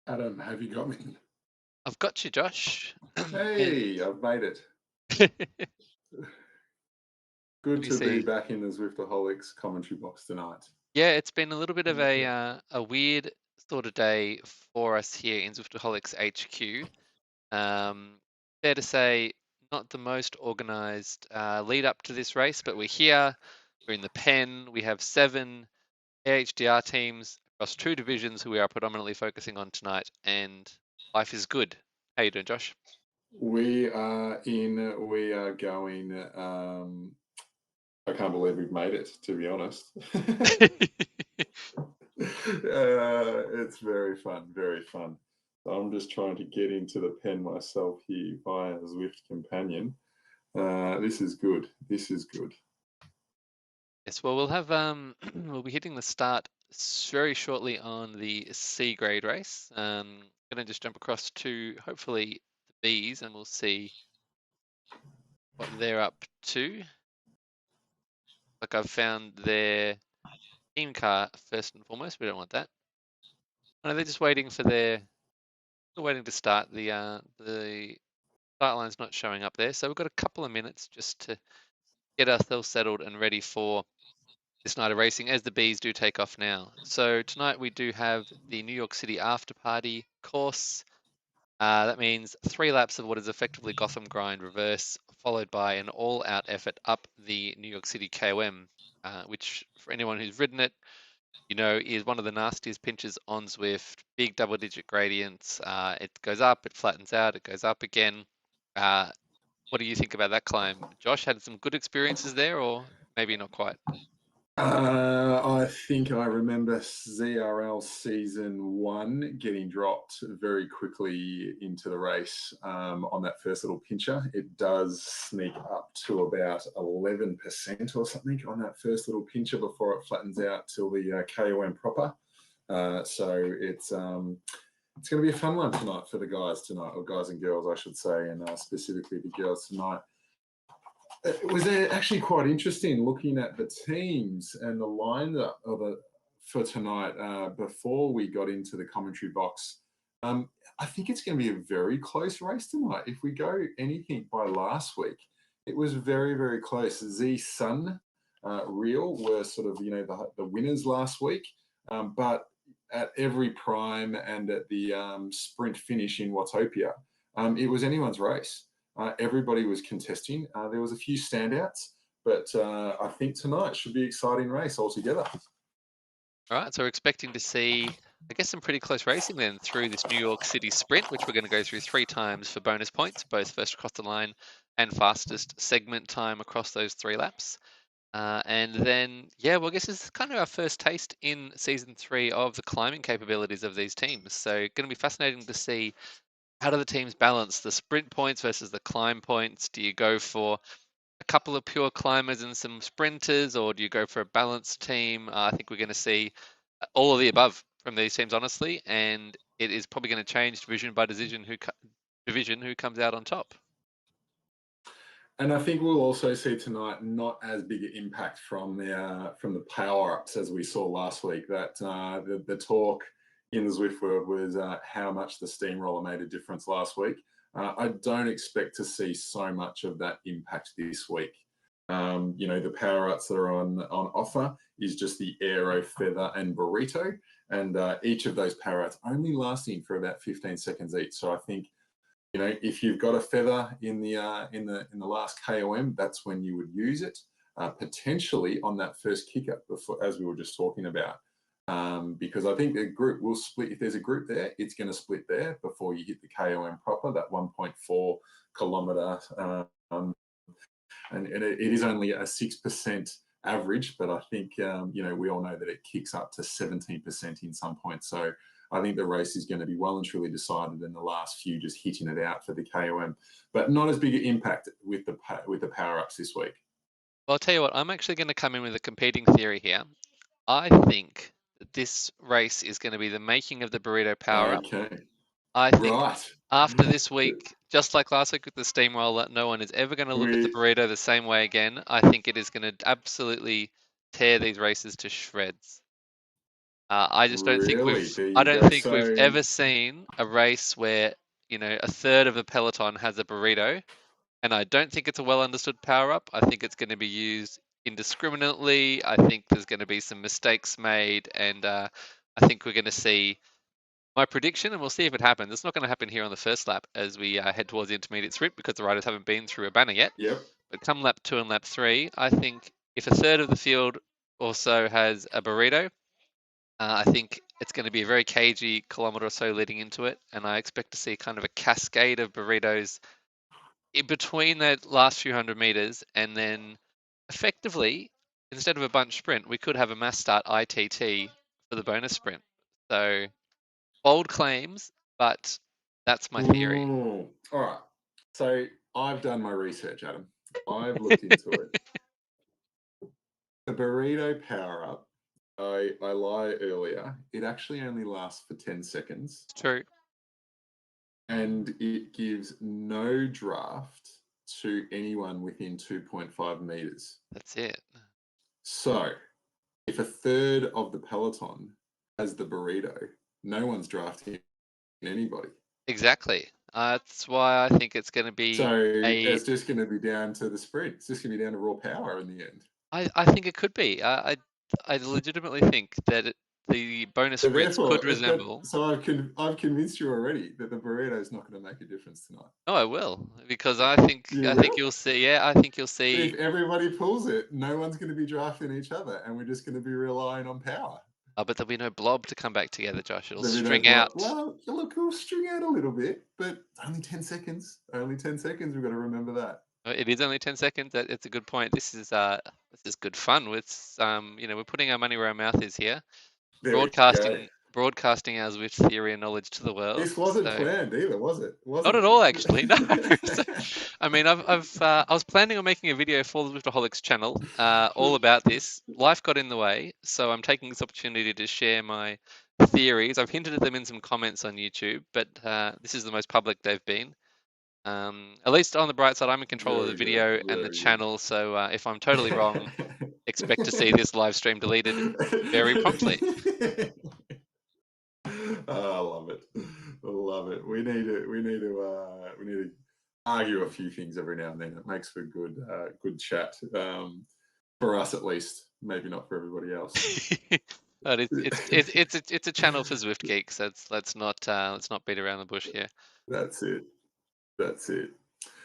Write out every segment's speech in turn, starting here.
Adam, have you got me? I've got you, Josh. And Hey, I've made it. what Good do you to be see? back in the Zwiftaholics commentary box tonight. Yeah, it's been a little bit of Yeah. a weird sort of day for us here in Zwiftaholics HQ. Fair to say, not the most organised lead up to this race, but we're here. We're in the pen. We have 7 AHDR teams across 2 divisions who we are predominantly focusing on tonight, and life is good. How you doing, Josh? We are going. I can't believe we've made it, to be honest. It's very fun, very fun. I'm just trying to get into the pen myself here via Zwift Companion. This is good. This is good. Yes, well, we'll have we'll be hitting the start very shortly on the C grade race. Gonna just jump across to hopefully the Bs, and we'll see what they're up to. Like I've found their team car first and foremost. We don't want that. No, they're just waiting for they're waiting to start. The start line's not showing up there, so we've got a couple of minutes just to get ourselves settled and ready for this night of racing as the bees do take off now. So tonight we do have the New York City after party course. That means 3 laps of what is effectively Gotham Grind Reverse, followed by an all-out effort up the New York City KOM, which for anyone who's ridden it, you know, is one of the nastiest pinches on Zwift. Big double-digit gradients. It goes up, it flattens out, it goes up again. Uh, what do you think about that climb? Josh had some good experiences there, or maybe not quite? I think I remember ZRL season 1 getting dropped very quickly into the race on that first little pincher. It does sneak up to about 11% or something on that first little pincher before it flattens out till the KOM proper. So it's going to be a fun one tonight for the guys tonight, or guys and girls, I should say, and specifically the girls tonight. It was actually quite interesting looking at the teams and the lineup for tonight before we got into the commentary box. I think it's going to be a very close race tonight. If we go anything by last week, it was very, very close. Z Sun Real were sort of, the winners last week. But at every prime and at the sprint finish in Watopia, it was anyone's race. Everybody was contesting. There was a few standouts, but I think tonight should be an exciting race altogether. All right, so we're expecting to see, I guess, some pretty close racing then through this New York City sprint, which we're going to go through 3 times for bonus points, both first across the line and fastest segment time across those 3 laps. And then, yeah, well, I guess this is kind of our first taste in season 3 of the climbing capabilities of these teams. So, going to be fascinating to see how do the teams balance the sprint points versus the climb points. Do you go for a couple of pure climbers and some sprinters, or do you go for a balanced team? I think we're going to see all of the above from these teams, honestly, and it is probably going to change division by division who comes out on top. And I think we'll also see tonight not as big an impact from the power ups as we saw last week. That the talk in the Zwift world was how much the steamroller made a difference last week. I don't expect to see so much of that impact this week. The power ups that are on offer is just the Aero, Feather, and Burrito, and each of those power ups only lasting for about 15 seconds each. So I think, if you've got a feather in the last KOM, that's when you would use it, potentially on that first kicker, before, as we were just talking about. Because I think the group will split. If there's a group there, it's going to split there before you hit the KOM proper, that 1.4 kilometer. And it is only a 6% average, but I think, we all know that it kicks up to 17% in some points. So I think the race is going to be well and truly decided in the last few, just hitting it out for the KOM, but not as big an impact with the power ups this week. Well, I'll tell you what, I'm actually going to come in with a competing theory here. I think that this race is going to be the making of the burrito power up. Okay, I think right. after this week, just like last week with the steamroller, no one is ever going to look at the We burrito the same way again. I think it is going to absolutely tear these races to shreds. I just don't think Really? There I you don't go. think we've So, ever seen a race where, a third of the peloton has a burrito, and I don't think it's a well understood power up. I think it's going to be used indiscriminately. I think there's going to be some mistakes made, and I think we're going to see my prediction, and we'll see if it happens. It's not going to happen here on the first lap as we head towards the intermediate sprint because the riders haven't been through a banner yet. yep. But come lap 2 and lap 3, I think if a third of the field also has a burrito, I think it's going to be a very cagey kilometre or so leading into it, and I expect to see kind of a cascade of burritos in between that last few hundred meters, and then effectively, instead of a bunch sprint, we could have a mass start ITT for the bonus sprint. So bold claims, but that's my theory. Ooh. All right. So I've done my research, Adam. I've looked into it. The burrito power up, I lied earlier. It actually only lasts for 10 seconds It's true. and it gives no draft to anyone within 2.5 meters. That's it. So if a third of the peloton has the burrito, no one's drafting anybody. Exactly. That's why I think it's going to be So a. it's just going to be down to the sprint. It's just going to be down to raw power in the end. I think it could be. I legitimately think that the bonus So sprints therefore, could resemble. so I've convinced you already that the burrito is not going to make a difference tonight. Oh, I will, because I You think will. you'll see. Yeah, I think you'll But if see. everybody pulls it, no one's going to be drafting each other, and we're just going to be relying on power. But there'll be no blob to come back together, Josh. It'll There'll be no string block. out. Well, look, we'll string out a little bit, but only 10 seconds. Only 10 seconds. We've got to remember that. It is only 10 seconds. It's a good point. This is good fun. With we're putting our money where our mouth is here. There we go. Broadcasting our Zwift theory and knowledge to the world. This wasn't So planned either, was it? not Wasn't at all, actually. No. So, I mean, I was planning on making a video for the Zwiftaholics channel, all about this. Life got in the way, so I'm taking this opportunity to share my theories. I've hinted at them in some comments on YouTube, but this is the most public they've been. At least on the bright side, I'm in control of the Very good. video and the Very good. channel, so if I'm totally wrong, expect to see this live stream deleted very promptly. I love it. I love it. We need to argue a few things every now and then. It makes for good chat. For us at least, maybe not for everybody else. But it's a channel for Zwift geeks. Let's not beat around the bush here. That's it. That's it.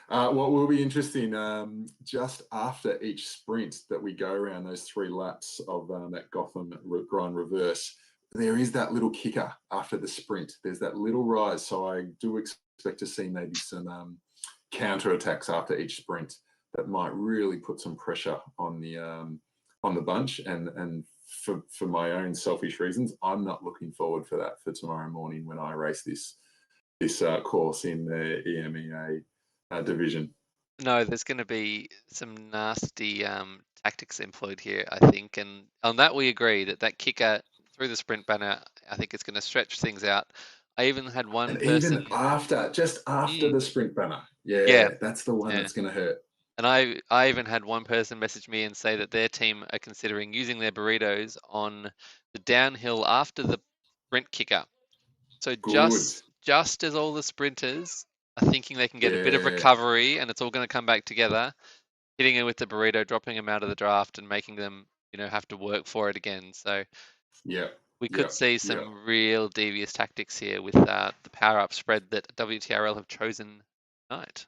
What will be interesting, just after each sprint that we go around those 3 laps of that Gotham Grind Reverse, there is that little kicker after the sprint. There's that little rise. So I do expect to see maybe some counter attacks after each sprint that might really put some pressure on the bunch. And for my own selfish reasons, I'm not looking forward for that for tomorrow morning when I race this course in the EMEA division. No, there's going to be some nasty tactics employed here, I think, and on that we agree that kicker through the sprint banner, I think it's going to stretch things out. I even had one And person. even after, just after the sprint banner, Yeah, that's the one yeah. that's going to hurt. And I even had one person message me and say that their team are considering using their burritos on the downhill after the sprint kicker. So Good. just as all the sprinters are thinking they can get a bit of Yeah. recovery and it's all going to come back together, hitting it with the burrito, dropping them out of the draft, and making them have to work for it again. So Yeah. we could see Yeah. some real devious tactics here with the power up spread that WTRL have chosen tonight.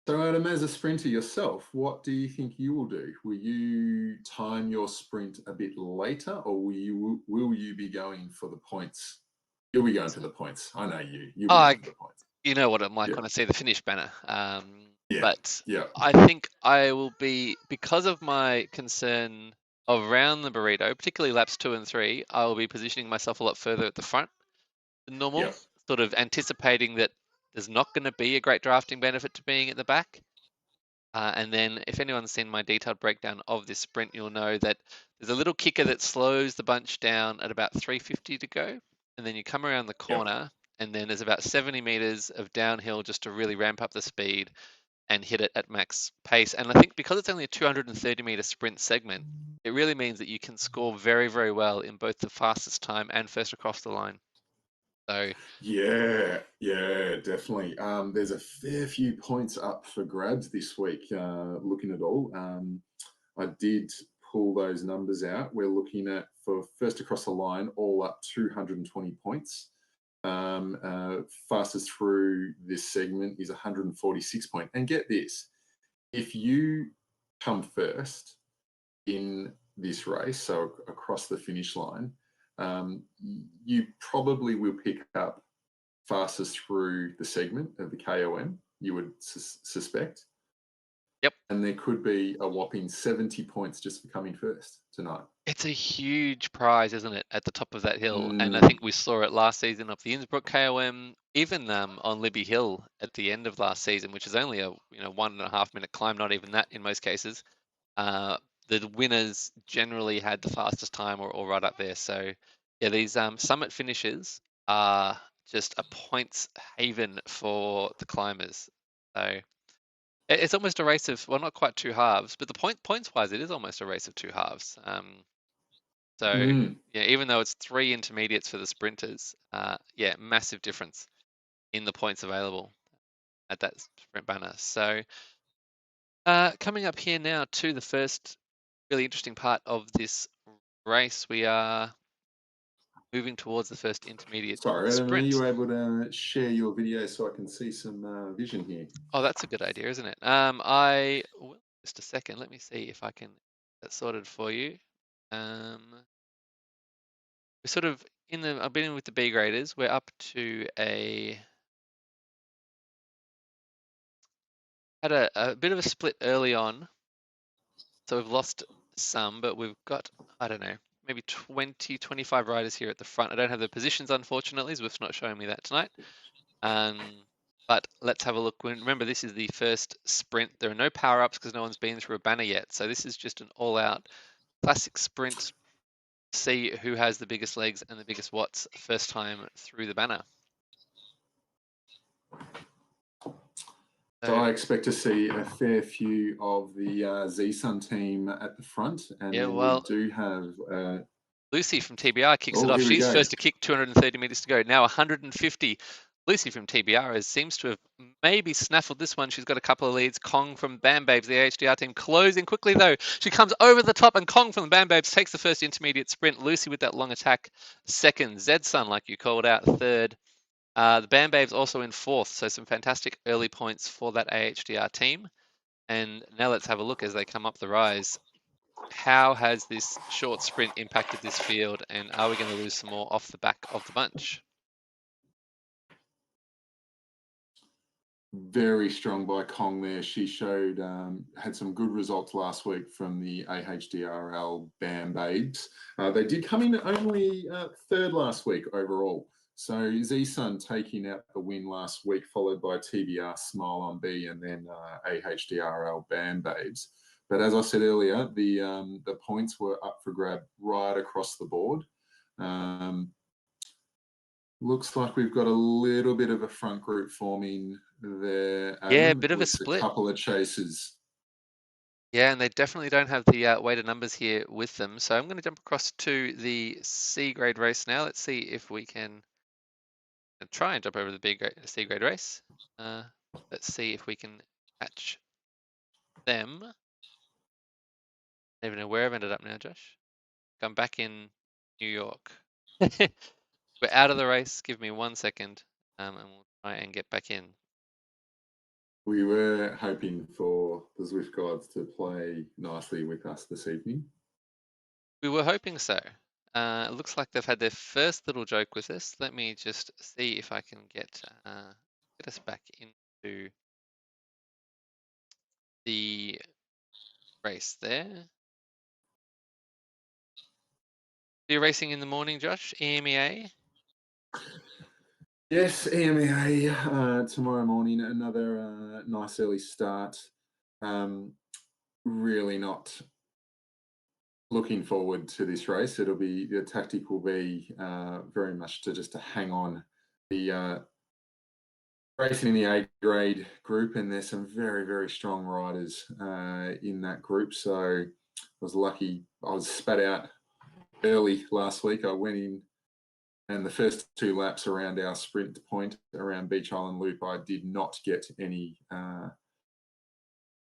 So, Adam, as a sprinter yourself, what do you think you will do? Will you time your sprint a bit later, or will you be going for the points? You'll be going for the points. I know you. You'll be going for the points. You know what I'm like Yeah. when I see the finish banner. Yeah. But Yeah. I think I will be, because of my concern around the burrito, particularly laps 2 and 3, I will be positioning myself a lot further at the front than normal, Yep. sort of anticipating that there's not going to be a great drafting benefit to being at the back. And then if anyone's seen my detailed breakdown of this sprint, you'll know that there's a little kicker that slows the bunch down at about 350 to go. And then you come around the corner, and then there's about 70 meters of downhill just to really ramp up the speed. and hit it at max pace. And I think because it's only a 230-meter sprint segment, it really means that you can score very, very well in both the fastest time and first across the line. So yeah, definitely. There's a fair few points up for grabs this week. Looking at all, I did pull those numbers out. We're looking at, for first across the line, all up 220 points. Fastest through this segment is 146 points. And get this, if you come first in this race, so across the finish line, you probably will pick up fastest through the segment of the KOM, you would suspect. Yep. And there could be a whopping 70 points just for coming first tonight. It's a huge prize, isn't it, at the top of that hill? And I Mm. think we saw it last season of the Innsbruck KOM, even on Libby Hill at the end of last season, which is only a 1.5 minute climb, not even that in most cases. The winners generally had the fastest time or right up there. So yeah, these summit finishes are just a points haven for the climbers. So it's almost a race of, well, not quite two halves, but the points wise, it is almost a race of two halves. So yeah, even though it's 3 intermediates for the sprinters, yeah, massive difference in the points available at that sprint banner. So coming up here now to the first really interesting part of this race, we are moving towards the first intermediate Sorry, Adam, are sprint. you able to share your video so I can see some vision here? Oh, that's a good idea, isn't it? I will, just a second. Let me see if I can get that sorted for you. We're sort of I've been in with the B graders. We're up to had a bit of a split early on, so we've lost some, but we've got, I don't know, maybe 20, 25 riders here at the front. I don't have the positions, unfortunately. Zwift's not showing me that tonight. But let's have a look. Remember, this is the first sprint. There are no power-ups because no one's been through a banner yet. So this is just an all-out classic sprint. See who has the biggest legs and the biggest watts first time through the banner. So I expect to see a fair few of the Z-Sun team at the front, and yeah, then well, we do have Lucy from TBR kicks it off. here we She's go. first to kick, 230 meters to go. Now 150. Lucy from TBR seems to have maybe snaffled this one. She's got a couple of leads. Kong from Bam Babes, the AHDR team, closing quickly though. She comes over the top, and Kong from the Bam Babes takes the first intermediate sprint. Lucy with that long attack, second. Z-Sun, like you called out, third. The Bam Babes also in fourth, so some fantastic early points for that AHDR team. And now let's have a look as they come up the rise. How has this short sprint impacted this field, and are we going to lose some more off the back of the bunch? Very strong by Kong there. She showed, had some good results last week from the AHDRL Bam Babes. They did come in only third last week overall. So Z-Sun taking out the win last week, followed by TBR Smile on B and then AHDRL Bam Babes. But as I said earlier, the points were up for grab right across the board. Looks like we've got a little bit of a front group forming there, Adam, Yeah, a bit of a with split. a couple of chasers. Yeah, and they definitely don't have the weighted numbers here with them. So I'm going to jump across to the C grade race now. Let's see if we can try and jump over the C grade race. Let's see if we can catch them. I don't even know where I've ended up now, Josh. I'm back in New York. We're out of the race. Give me 1 second, and we'll try and get back in. We were hoping for the Zwift guides to play nicely with us this evening. We were hoping so. It looks like they've had their first little joke with us. Let me just see if I can get us back into the race there. You're racing in the morning, Josh? EMEA? Yes, EMEA tomorrow morning, another nice early start. Really not looking forward to this race. The tactic will be very much to hang on the racing in the A grade group, and there's some very, very strong riders in that group. So I was lucky. I was spat out early last week. I went in, and the first 2 laps around our sprint point around Beach Island Loop, I did not get any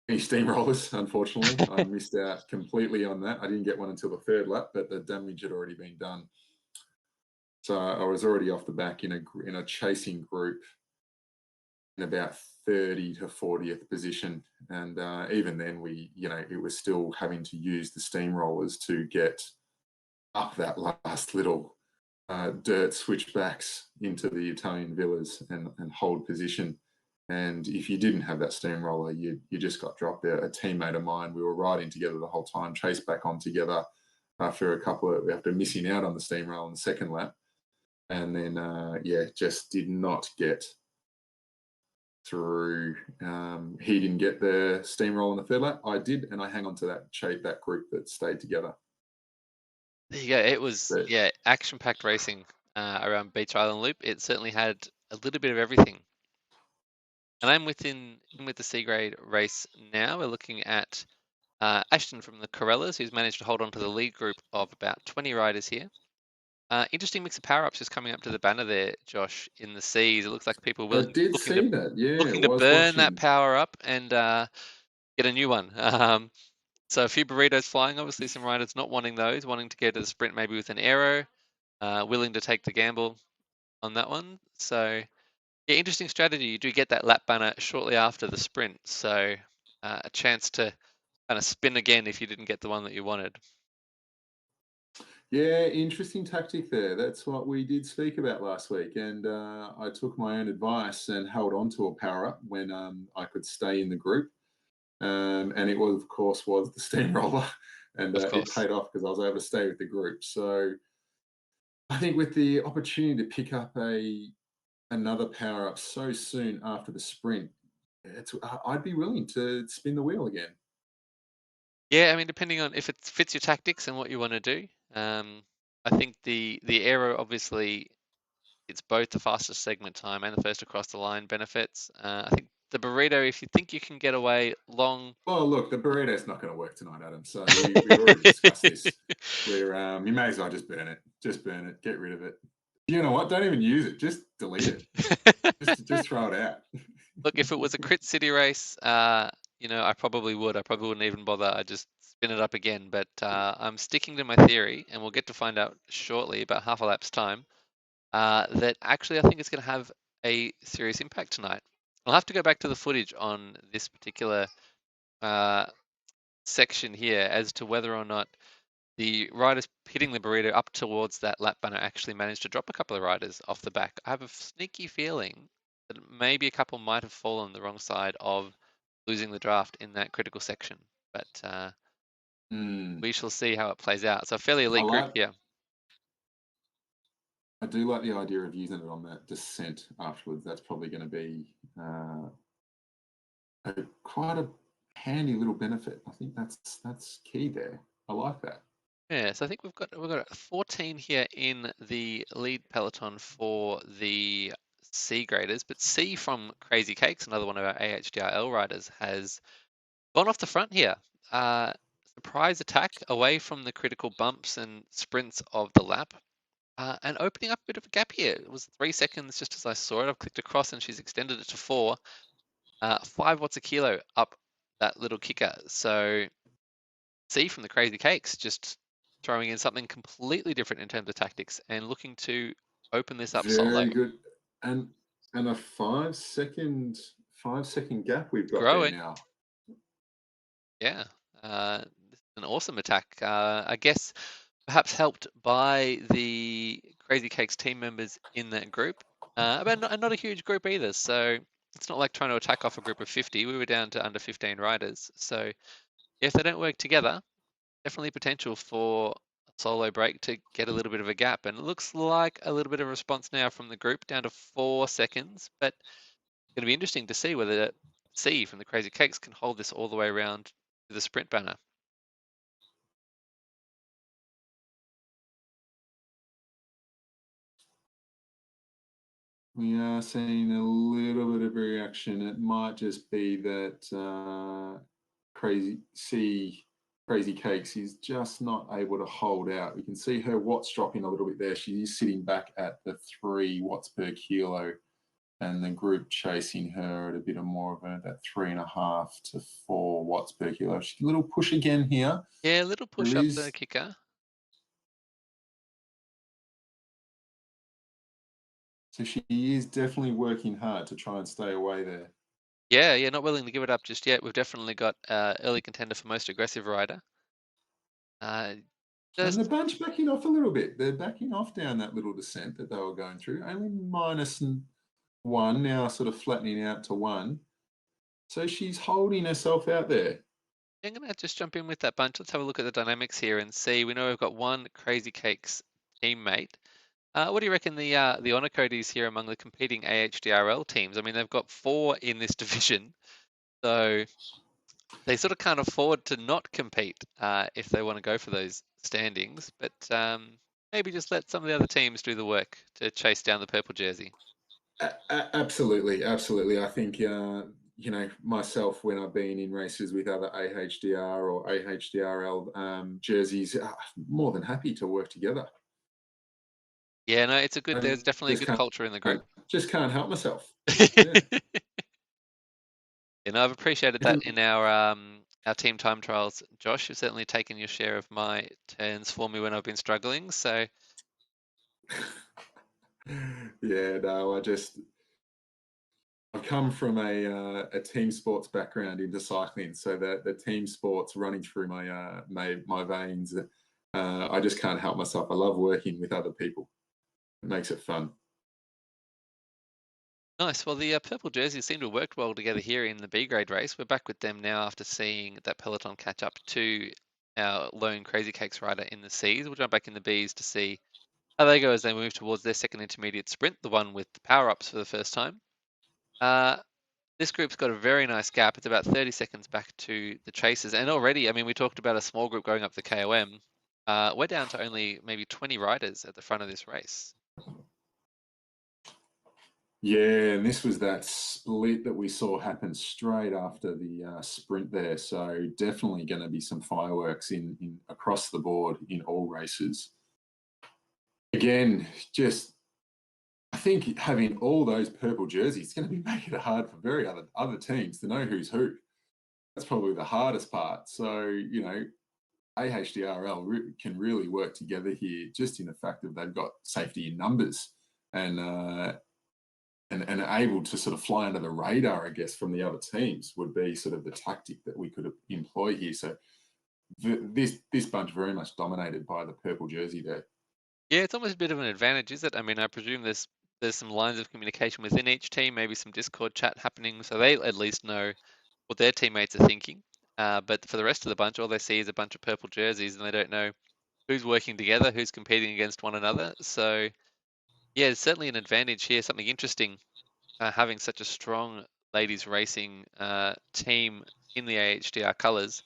steamrollers, unfortunately. I missed out completely on that. I didn't get one until the 3rd lap, but the damage had already been done. So I was already off the back in a chasing group in about 30 to 40th position, and even then it was still having to use the steamrollers to get up that last little dirt switchbacks into the Italian villas and hold position. And if you didn't have that steamroller, you just got dropped there. A teammate of mine, we were riding together the whole time, chased back on together after after missing out on the steamroller in the 2nd lap. And then, just did not get through. He didn't get the steamroller in the 3rd lap. I did, and I hang on to that group that stayed together. There you go. It was, But action-packed racing around Beach Island Loop. It certainly had a little bit of everything. And I'm with the C grade race now. We're looking at Ashton from the Corellas, who's managed to hold on to the lead group of about 20 riders here. Interesting mix of power-ups just coming up to the banner there, Josh, in the C's. It looks like people I were did see that. Yeah, looking to was burn that watching. power-up and get a new one. So a few burritos flying, obviously some riders not wanting those, wanting to go to the sprint maybe with an aero, willing to take the gamble on that one. So yeah, interesting strategy. You do get that lap banner shortly after the sprint, so a chance to kind of spin again if you didn't get the one that you wanted. Yeah, interesting tactic there. That's what we did speak about last week. And I took my own advice and held on to a power up when I could stay in the group. And it was, of course, the steamroller. And Of it course. paid off because I was able to stay with the group. So I think with the opportunity to pick up another power up so soon after the sprint, I'd be willing to spin the wheel again. Yeah, I mean, depending on if it fits your tactics and what you want to do. I think the aero obviously it's both the fastest segment time and the first across the line benefits. I think the burrito, if you think you can get away long. Well, look, the burrito's not going to work tonight, Adam. So we've already discussed this. Where you may as well just burn it. Just burn it. Get rid of it. You know what? Don't even use it. Just delete it. just throw it out. Look, if it was a crit city race, I probably would. I probably wouldn't even bother. I'd just spin it up again. But I'm sticking to my theory, and we'll get to find out shortly, about half a lap's time, that actually I think it's going to have a serious impact tonight. I'll have to go back to the footage on this particular section here as to whether or not the riders hitting the burrito up towards that lap banner actually managed to drop a couple of riders off the back. I have a sneaky feeling that maybe a couple might have fallen the wrong side of losing the draft in that critical section. But we shall see how it plays out. So a fairly elite group here. I do like the idea of using it on that descent afterwards. That's probably going to be quite a handy little benefit. I think that's key there. I like that. Yeah, so I think we've got 14 here in the lead peloton for the C graders, but C from Crazy Cakes, another one of our AHDRL riders, has gone off the front here. Surprise attack away from the critical bumps and sprints of the lap, and opening up a bit of a gap here. It was 3 seconds just as I saw it. I've clicked across and she's extended it to 4. 5 watts a kilo up that little kicker. So C from the Crazy Cakes just throwing in something completely different in terms of tactics and looking to open this up solo. Very good. And a 5 second gap we've got Growing. there now. Yeah, this is an awesome attack. I guess perhaps helped by the Crazy Cakes team members in that group, but not a huge group either. So it's not like trying to attack off a group of 50. We were down to under 15 riders. So if they don't work together, definitely potential for a solo break to get a little bit of a gap. And it looks like a little bit of a response now from the group, down to 4 seconds. But it's going to be interesting to see whether C from the Crazy Cakes can hold this all the way around to the sprint banner. We are seeing a little bit of reaction. It might just be that Crazy Cakes is just not able to hold out. We can see her watts dropping a little bit there. She is sitting back at the 3 watts per kilo, and the group chasing her at a bit more of that 3.5 to 4 watts per kilo. She's a little push again here. Yeah, a little push There up is the kicker. So she is definitely working hard to try and stay away there. Yeah, not willing to give it up just yet. We've definitely got early contender for most aggressive rider. And the Just bunch backing off a little bit. They're backing off down that little descent that they were going through. Only -1, now sort of flattening out to 1. So she's holding herself out there. I'm gonna just jump in with that bunch. Let's have a look at the dynamics here and see. We know we've got one Crazy Cakes teammate. What do you reckon the honor code is here among the competing AHDRL teams? I mean, they've got 4 in this division, so they sort of can't afford to not compete if they want to go for those standings. But maybe just let some of the other teams do the work to chase down the purple jersey. Absolutely, absolutely. I think myself, when I've been in races with other AHDR or AHDRL jerseys, more than happy to work together. Yeah, no, it's a good. I There's definitely a just good can't, culture in the group. just can't help myself. Yeah. You know, I've appreciated that Isn't in our team time trials. Josh, you've certainly taken your share of my turns for me when I've been struggling. So Yeah, no, I've come from a team sports background into cycling, so that the team sports running through my veins. I just can't help myself. I love working with other people. It makes it fun. nice. Well, the purple jerseys seem to have worked well together here in the B grade race. We're back with them now after seeing that peloton catch up to our lone Crazy Cakes rider in the C's. We'll jump back in the B's to see how they go as they move towards their second intermediate sprint, the one with the power ups for the first time. This group's got a very nice gap. It's about 30 seconds back to the chasers. And already, I mean, we talked about a small group going up the KOM. We're down to only maybe 20 riders at the front of this race. Yeah, and this was that split that we saw happen straight after the sprint there. So definitely going to be some fireworks in across the board in all races. Again, just I think having all those purple jerseys is going to be making it hard for very other teams to know who's who. That's probably the hardest part. So AHDRL can really work together here, just in the fact that they've got safety in numbers and and able to sort of fly under the radar, I guess, from the other teams would be sort of the tactic that we could employ here. So this bunch very much dominated by the purple jersey there. Yeah, it's almost a bit of an advantage, is it? I mean, I presume there's some lines of communication within each team, maybe some Discord chat happening, so they at least know what their teammates are thinking. But for the rest of the bunch, all they see is a bunch of purple jerseys, and they don't know who's working together, who's competing against one another. So yeah, it's certainly an advantage here. Something interesting having such a strong ladies racing team in the AHDR colours,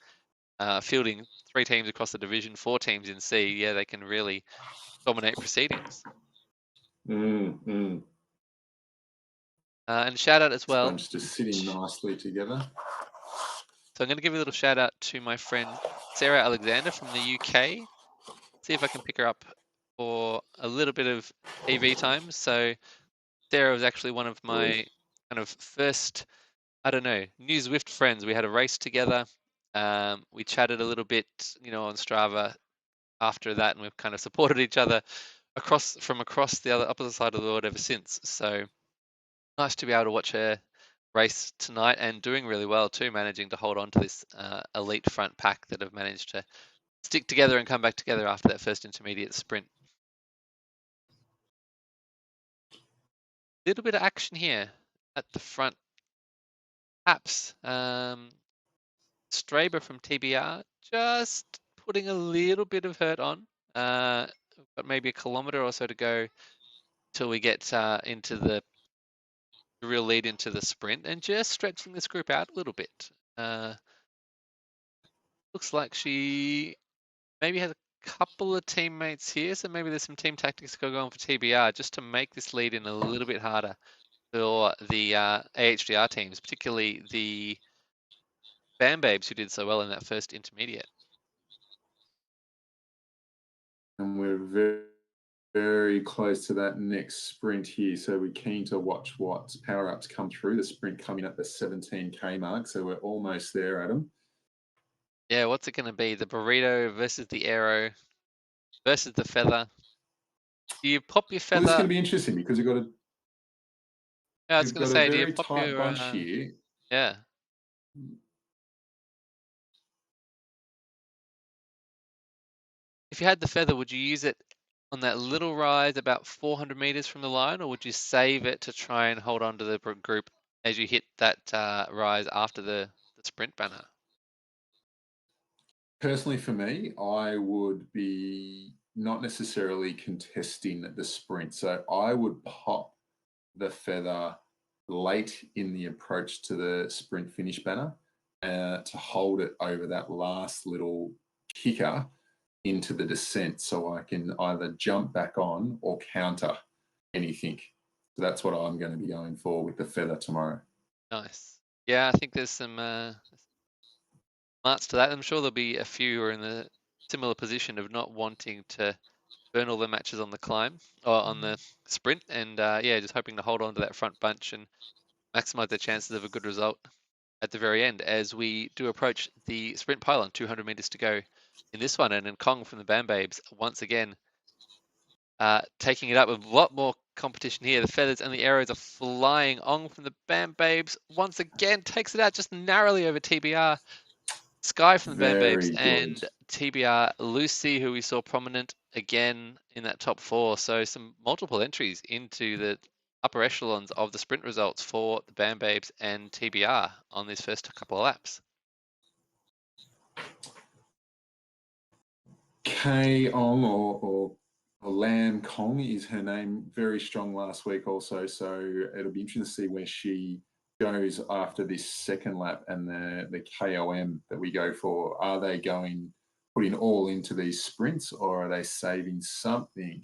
fielding 3 teams across the division, 4 teams in C. Yeah, they can really dominate proceedings. Mm. And shout out as This well. bunch just sitting nicely together. So I'm going to give a little shout out to my friend Sarah Alexander from the UK. See if I can pick her up for a little bit of TV time. So Sarah was actually one of Good. my kind of first, I don't know, new Zwift friends. We had a race together. We chatted a little bit, on Strava after that, and we've kind of supported each other across the other opposite side of the world ever since. So nice to be able to watch her race tonight and doing really well too, managing to hold on to this elite front pack that have managed to stick together and come back together after that first intermediate sprint. Little bit of action here at the front. Perhaps Straber from TBR just putting a little bit of hurt on. We've got maybe a kilometre or so to go till we get into the real lead into the sprint, and just stretching this group out a little bit. Looks like she maybe has couple of teammates here, so maybe there's some team tactics going on for TBR just to make this lead in a little bit harder for the AHDR teams, particularly the Bam Babes who did so well in that first intermediate. And we're very, very close to that next sprint here. So we're keen to watch what power-ups come through. The sprint coming at the 17K mark. So we're almost there, Adam. Yeah, what's it going to be? The burrito versus the arrow versus the feather. Do you pop your Well, this is feather? going to be interesting because Yeah, I was you've going to got a say, do you very pop tight your bunch here. yeah. If you had the feather, would you use it on that little rise about 400 meters from the line, or would you save it to try and hold on to the group as you hit that rise after the sprint banner? Personally, for me, I would be not necessarily contesting the sprint. So I would pop the feather late in the approach to the sprint finish banner to hold it over that last little kicker into the descent so I can either jump back on or counter anything. So that's what I'm going to be going for with the feather tomorrow. Nice. Yeah, I think there's some smarts to that. I'm sure there'll be a few who are in the similar position of not wanting to burn all their matches on the climb or on the sprint, and yeah, just hoping to hold on to that front bunch and maximize their chances of a good result at the very end as we do approach the sprint pylon. 200 meters to go in this one, and then Kong from the Bam Babes once again taking it up with a lot more competition here. The feathers and the arrows are flying. Ong from the Bam Babes once again takes it out just narrowly over TBR. Sky from the Bam Babes Very good. and TBR Lucy, who we saw prominent again in that top four. So some multiple entries into the upper echelons of the sprint results for the Bam Babes and TBR on these first couple of laps. KOM or Lam Kong is her name. Very strong last week also. So it'll be interesting to see where she goes after this second lap and the KOM that we go for. Are they putting all into these sprints, or are they saving something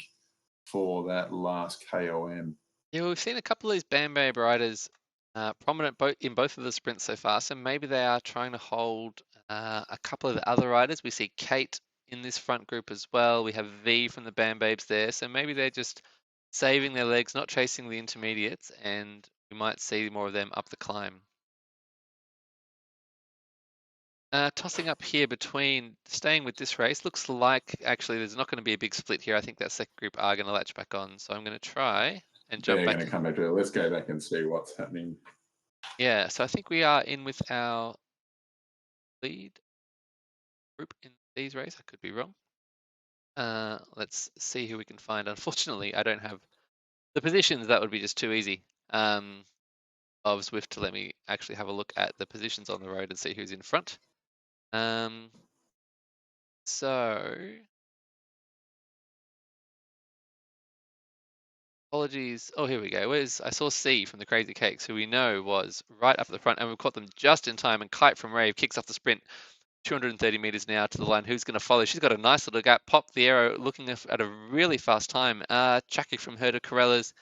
for that last KOM? Yeah, we've seen a couple of these Bam Babe riders prominent in both of the sprints so far, so maybe they are trying to hold a couple of the other riders. We see Kate in this front group as well. We have V from the Bam Babes there, so maybe they're just saving their legs, not chasing the intermediates, and we might see more of them up the climb. Tossing up here between staying with this race, looks like actually there's not going to be a big split here. I think that second group are going to latch back on, so I'm going to try and jump They're back going to in. come back to it. Let's go back and see what's happening. Yeah, so I think we are in with our lead group in these races. I could be wrong. Let's see who we can find. Unfortunately, I don't have the positions. That would be just too easy of Zwift to let me actually have a look at the positions on the road and see who's in front. So apologies. Oh, here we go. I saw C from the Crazy Cakes, who we know was right up at the front, and we've caught them just in time. And Kite from Rave kicks off the sprint. 230 meters now to the line. Who's going to follow? She's got a nice little gap. Pop the arrow, looking at a really fast time. Chucky from her to Corellas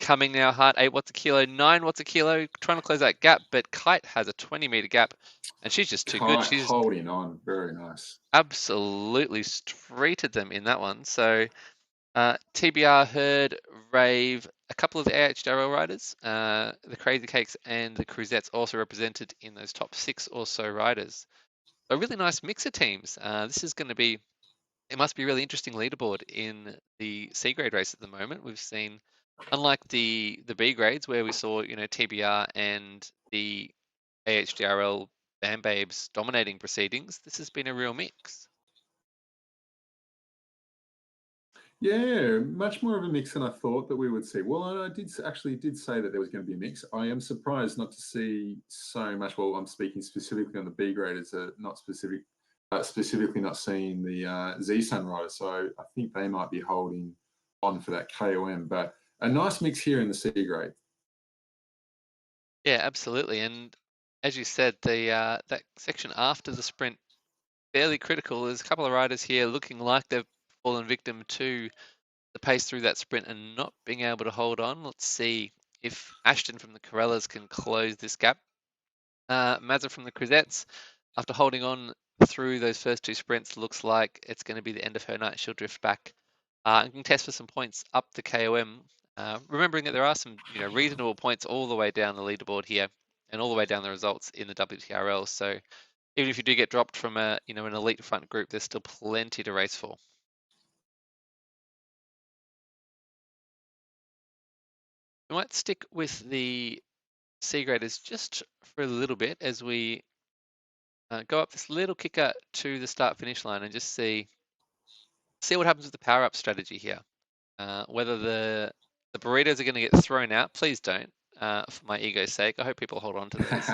coming now. Heart 8 watts a kilo, 9 watts a kilo, trying to close that gap. But Kite has a 20-meter gap, and she's just too good. Kite She's holding on. Very nice. absolutely streeted them in that one. So TBR, Herd, Rave, a couple of the AHRL riders, the Crazy Cakes and the Cruzettes also represented in those top 6 or so riders. A really nice mix of teams. This is going to be, it must be a really interesting leaderboard in the C grade race at the moment. We've seen, unlike the B grades where we saw, TBR and the AHDRL Bam Babes dominating proceedings, this has been a real mix. Yeah, much more of a mix than I thought that we would see. Well, I did say that there was going to be a mix. I am surprised not to see so much. Well, I'm speaking specifically on the B graders, specifically not seeing the Z Sun riders. So I think they might be holding on for that KOM. But a nice mix here in the C grade. Yeah, absolutely. And as you said, the that section after the sprint fairly critical. There's a couple of riders here looking like they've fallen victim to the pace through that sprint and not being able to hold on. Let's see if Ashton from the Corellas can close this gap. Mazza from the Crisettes, after holding on through those first two sprints, looks like it's going to be the end of her night. She'll drift back and can test for some points up the KOM. Remembering that there are some reasonable points all the way down the leaderboard here and all the way down the results in the WTRL. So even if you do get dropped from an elite front group, there's still plenty to race for. We might stick with the C graders just for a little bit as we go up this little kicker to the start finish line and just see what happens with the power up strategy here. Whether the burritos are going to get thrown out, please don't, for my ego's sake. I hope people hold on to those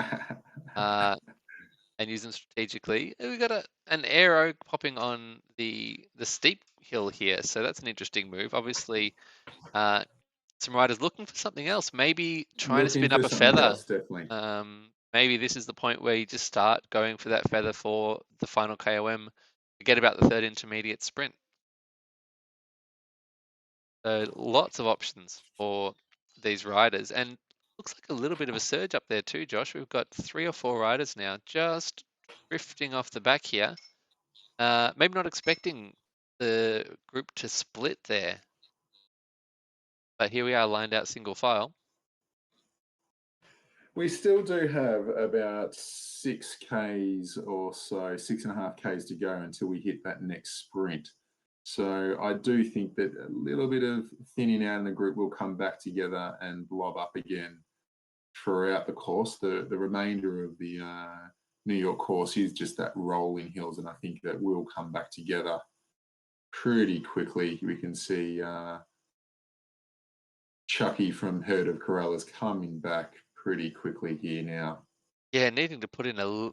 and use them strategically. We've got an aero popping on the steep hill here, so that's an interesting move. Obviously, some riders looking for something else, maybe trying to spin up a feather. Else, definitely. Maybe this is the point where you just start going for that feather for the final KOM. Forget about the third intermediate sprint. So lots of options for these riders, and looks like a little bit of a surge up there too, Josh. We've got 3 or 4 riders now just drifting off the back here. Maybe not expecting the group to split there, but here we are lined out single file. We still do have about 6 Ks or so, 6.5 Ks to go until we hit that next sprint. So I do think that a little bit of thinning out in the group will come back together and blob up again throughout the course. The remainder of the New York course is just that rolling hills, and I think that will come back together pretty quickly. We can see Chucky from Herd of Corellas coming back pretty quickly here now. Yeah, needing to put in a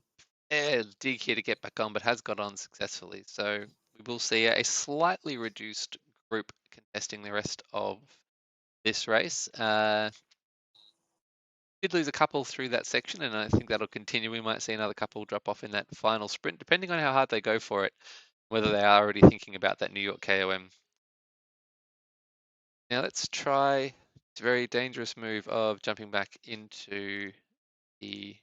dig here to get back on, but has got on successfully. So we will see a slightly reduced group contesting the rest of this race. Did lose a couple through that section, and I think that'll continue. We might see another couple drop off in that final sprint, depending on how hard they go for it, whether they are already thinking about that New York KOM. Now let's try this very dangerous move of jumping back into the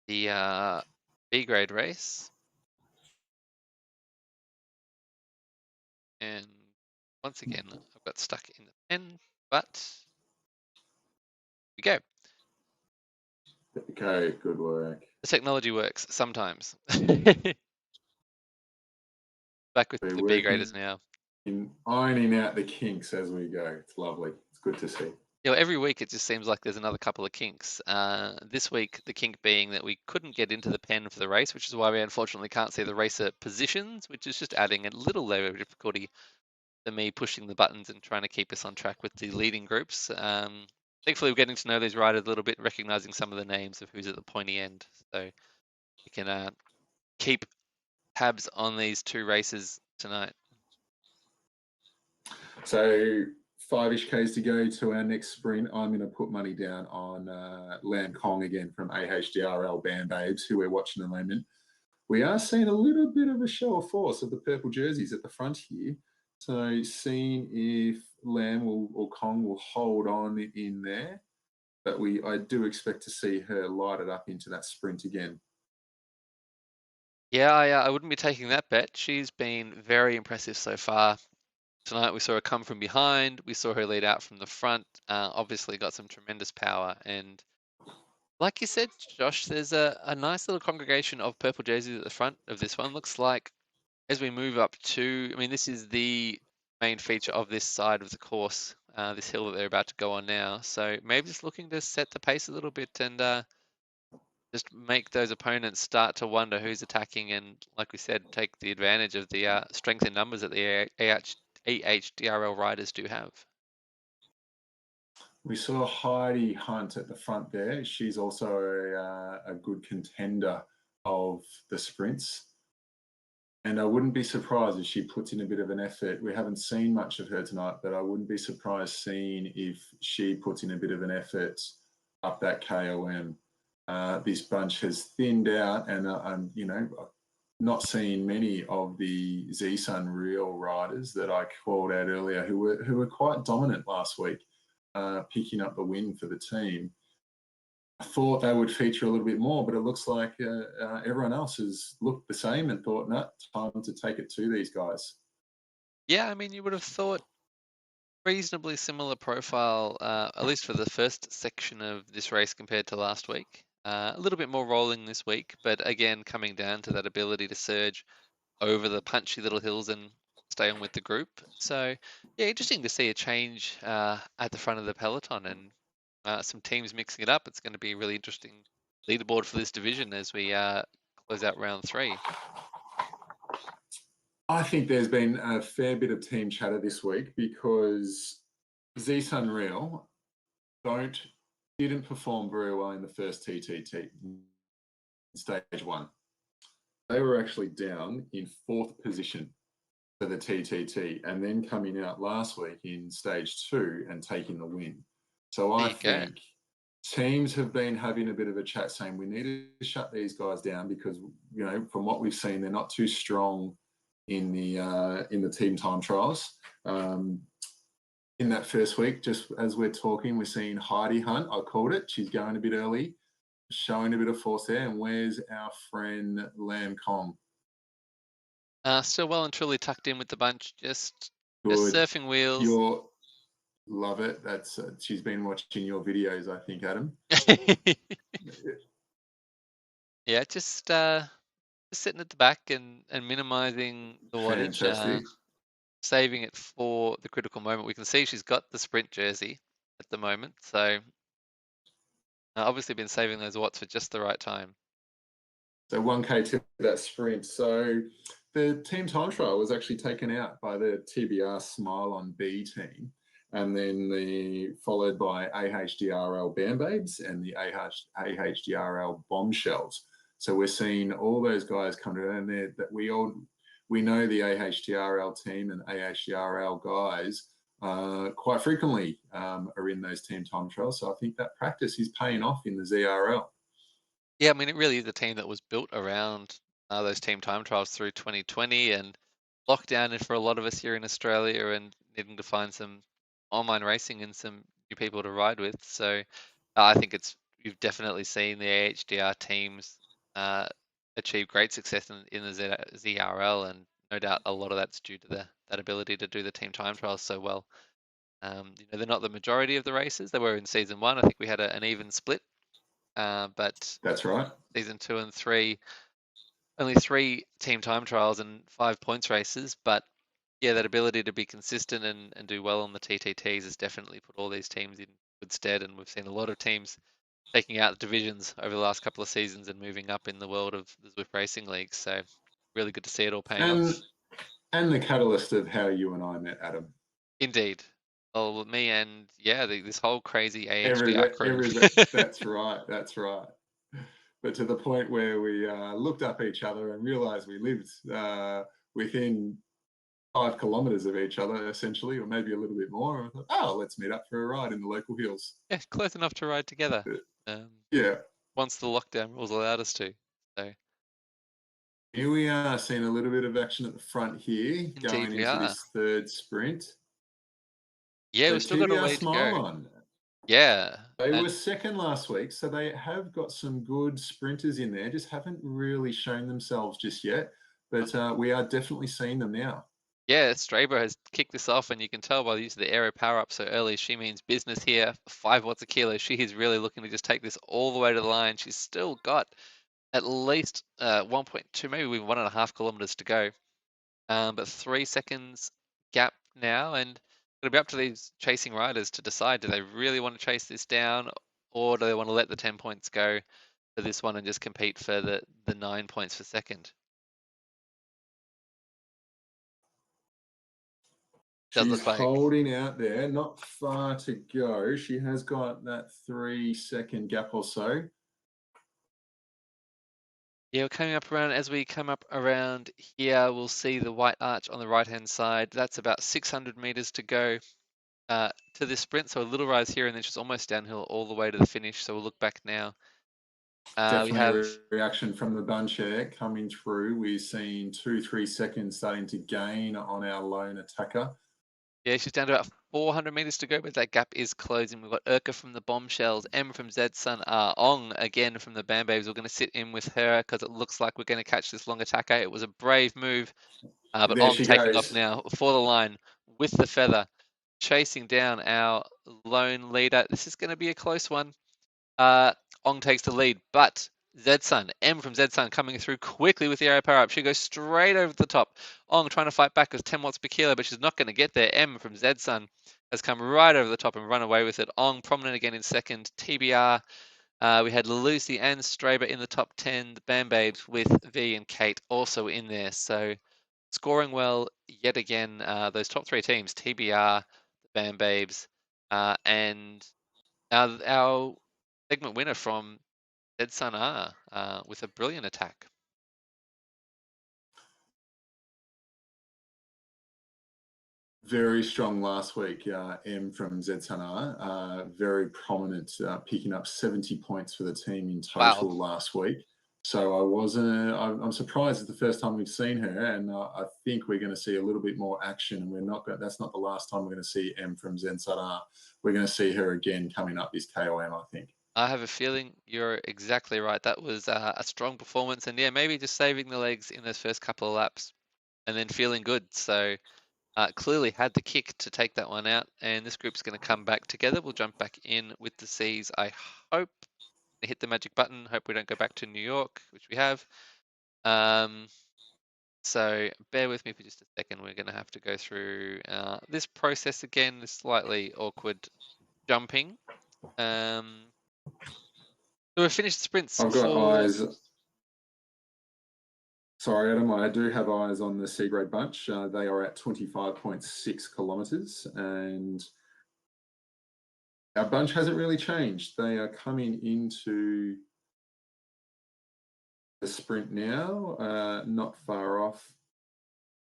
B grade race. And once again, I've got stuck in the pen, but here we go. Okay, good work. The technology works sometimes. Back with the B graders now. In ironing out the kinks as we go. It's lovely. It's good to see. Yeah, every week it just seems like there's another couple of kinks. This week, the kink being that we couldn't get into the pen for the race, which is why we unfortunately can't see the racer positions, which is just adding a little layer of difficulty to me pushing the buttons and trying to keep us on track with the leading groups. Thankfully, we're getting to know these riders a little bit, recognizing some of the names of who's at the pointy end. So we can keep tabs on these 2 races tonight. So 5-ish Ks to go to our next sprint. I'm going to put money down on Lam Kong again from AHDRL Band Babes, who we're watching at the moment. We are seeing a little bit of a show of force of the purple jerseys at the front here. So seeing if Lam or Kong will hold on in there. But I do expect to see her light it up into that sprint again. Yeah, I wouldn't be taking that bet. She's been very impressive so far. Tonight we saw her come from behind. We saw her lead out from the front. Obviously got some tremendous power. And like you said, Josh, there's a nice little congregation of purple jerseys at the front of this one. Looks like as we move up to, I mean, this is the main feature of this side of the course, this hill that they're about to go on now. So maybe just looking to set the pace a little bit and just make those opponents start to wonder who's attacking and, like we said, take the advantage of the strength in numbers that the AHDRL riders do have. We saw Heidi Hunt at the front there. She's also a good contender of the sprints. And I wouldn't be surprised if she puts in a bit of an effort. We haven't seen much of her tonight, but I wouldn't be surprised seeing if she puts in a bit of an effort up that KOM. this bunch has thinned out, and I'm not seeing many of the Z-Sun Real riders that I called out earlier who were quite dominant last week, picking up the win for the team. I thought they would feature a little bit more, but it looks like everyone else has looked the same and thought, no, time to take it to these guys. Yeah, I mean, you would have thought reasonably similar profile, at least for the first section of this race compared to last week. A little bit more rolling this week, but again, coming down to that ability to surge over the punchy little hills and stay on with the group. So, yeah, interesting to see a change at the front of the peloton and some teams mixing it up. It's going to be a really interesting leaderboard for this division as we close out round 3. I think there's been a fair bit of team chatter this week because Z-Sun Real didn't perform very well in the first TTT, stage 1. They were actually down in 4th position for the TTT, and then coming out last week in stage 2 and taking the win. So I think teams have been having a bit of a chat saying we need to shut these guys down because, from what we've seen, they're not too strong in the team time trials. In that first week, just as we're talking, we're seeing Heidi Hunt. I called it. She's going a bit early, showing a bit of force there. And where's our friend Lam KOM? Still well and truly tucked in with the bunch, just Good. surfing wheels. Love it. That's she's been watching your videos, I think, Adam. Yeah, just sitting at the back and minimizing the wattage, Fantastic. saving it for the critical moment. We can see she's got the sprint jersey at the moment, so obviously been saving those watts for just the right time. So 1K to that sprint. So the team time trial was actually taken out by the TBR Smile on B team, and then followed by AHDRL Band Babes and the AHDRL Bombshells. So we're seeing all those guys come to, and that we know the AHDRL team and AHDRL guys quite frequently are in those team time trials. So I think that practice is paying off in the ZRL. Yeah, I mean, it really is a team that was built around those team time trials through 2020 and lockdown, and for a lot of us here in Australia, and needing to find some online racing and some new people to ride with. So I think you've definitely seen the AHDR teams achieve great success in the ZRL, and no doubt a lot of that's due to that ability to do the team time trials so well. They're not the majority of the races. They were in season 1. I think we had an even split. But that's right. Season 2 and 3, only 3 team time trials and 5 points races. But yeah, that ability to be consistent and do well on the TTTs has definitely put all these teams in good stead. And we've seen a lot of teams taking out the divisions over the last couple of seasons and moving up in the world of the Zwift Racing League. So really good to see it all paying off. And the catalyst of how you and I met, Adam. Indeed. Well, me and this whole crazy AHDR crew. That's right. That's right. But to the point where we looked up each other and realised we lived within 5 kilometres of each other, essentially, or maybe a little bit more. And I thought, oh, let's meet up for a ride in the local hills. Yeah, close enough to ride together. Yeah. Once the lockdown rules allowed us to. So here we are, seeing a little bit of action at the front here, indeed going into this third sprint. Yeah, we've still got a way to go. On. Yeah. They were second last week, so they have got some good sprinters in there, just haven't really shown themselves just yet. But we are definitely seeing them now. Yeah, Strabo has kicked this off, and you can tell by the use of the aero power-up so early. She means business here, 5 watts a kilo. She is really looking to just take this all the way to the line. She's still got at least 1.2, maybe even 1.5 kilometers to go. But 3 seconds gap now, and it'll be up to these chasing riders to decide, do they really want to chase this down, or do they want to let the 10 points go for this one and just compete for the 9 points for second? She's holding out there, not far to go. She has got that 3-second gap or so. Yeah, we're coming up around, as we come up around here, we'll see the white arch on the right-hand side. That's about 600 meters to go to this sprint. So a little rise here, and then she's almost downhill all the way to the finish. So we'll look back now We Definitely have, a reaction from the bunch here coming through. We've seen 2-3 seconds starting to gain on our lone attacker. yeah, she's down to about 400 meters to go, but that gap is closing. We've got Urka from the Bombshells, M from Zsun, Ong again from the Bam Babes. We're going to sit in with her because it looks like we're going to catch this long attacker. It was a brave move, but There Ong she taking off goes. now for the line with the feather, chasing down our lone leader. This is going to be a close one. Ong takes the lead, but Zsun, M from Zsun coming through quickly with the arrow power up. She goes straight over the top. Ong trying to fight back with 10 watts per kilo, but she's not going to get there. M from Zsun has come right over the top and run away with it. Ong prominent again in second. TBR. We had Lucy and Straber in the top 10. The Bam Babes with V and Kate also in there. So scoring well yet again. Those top three teams, TBR, the Bam Babes, and our segment winner from Zsun with a brilliant attack. Very strong last week, M from Zsun, very prominent, picking up 70 points for the team in Wow. total last week. So I'm surprised it's the first time we've seen her, and I think we're going to see a little bit more action. And that's not the last time we're going to see M from Zsun. We're going to see her again coming up this KOM, I think. I have a feeling you're exactly right. That was a strong performance, and yeah, maybe just saving the legs in those first couple of laps and then feeling good. So clearly had the kick to take that one out, and this group's going to come back together. We'll jump back in with the C's, I hope. Hit the magic button. Hope we don't go back to New York, which we have. So bear with me for just a second. We're going to have to go through this process again, this slightly awkward jumping. So we've finished the sprints I've got for... eyes. Sorry, Adam, I do have eyes on the C grade bunch. They are at 25.6 kilometres, and our bunch hasn't really changed. They are coming into the sprint now, not far off.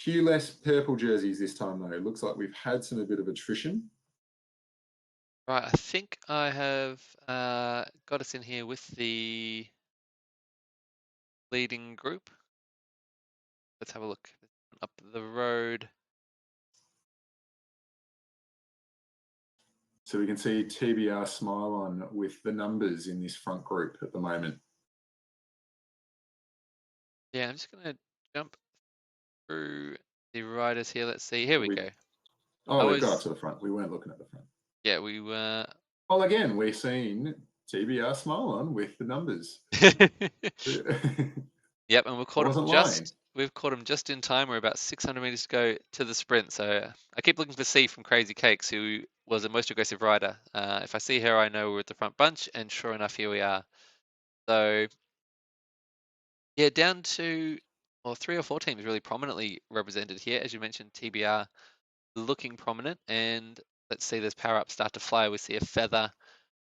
Few less purple jerseys this time, though. It looks like we've had a bit of attrition. Right, I think I have got us in here with the leading group. Let's have a look up the road. So we can see TBR smile on with the numbers in this front group at the moment. Yeah, I'm just going to jump through the riders here. Let's see. Here we go. Oh, we've got up to the front. We weren't looking at the front. Yeah, we were... Well, again, we're seeing TBR smile on with the numbers. Yep, and we've caught him lying. We've caught him just in time. We're about 600 meters to go to the sprint. So I keep looking for C from Crazy Cakes, who was the most aggressive rider. If I see her, I know we're at the front bunch, and sure enough, here we are. So yeah, down to three or four teams really prominently represented here. As you mentioned, TBR looking prominent, and let's see this power up start to fly. We see a feather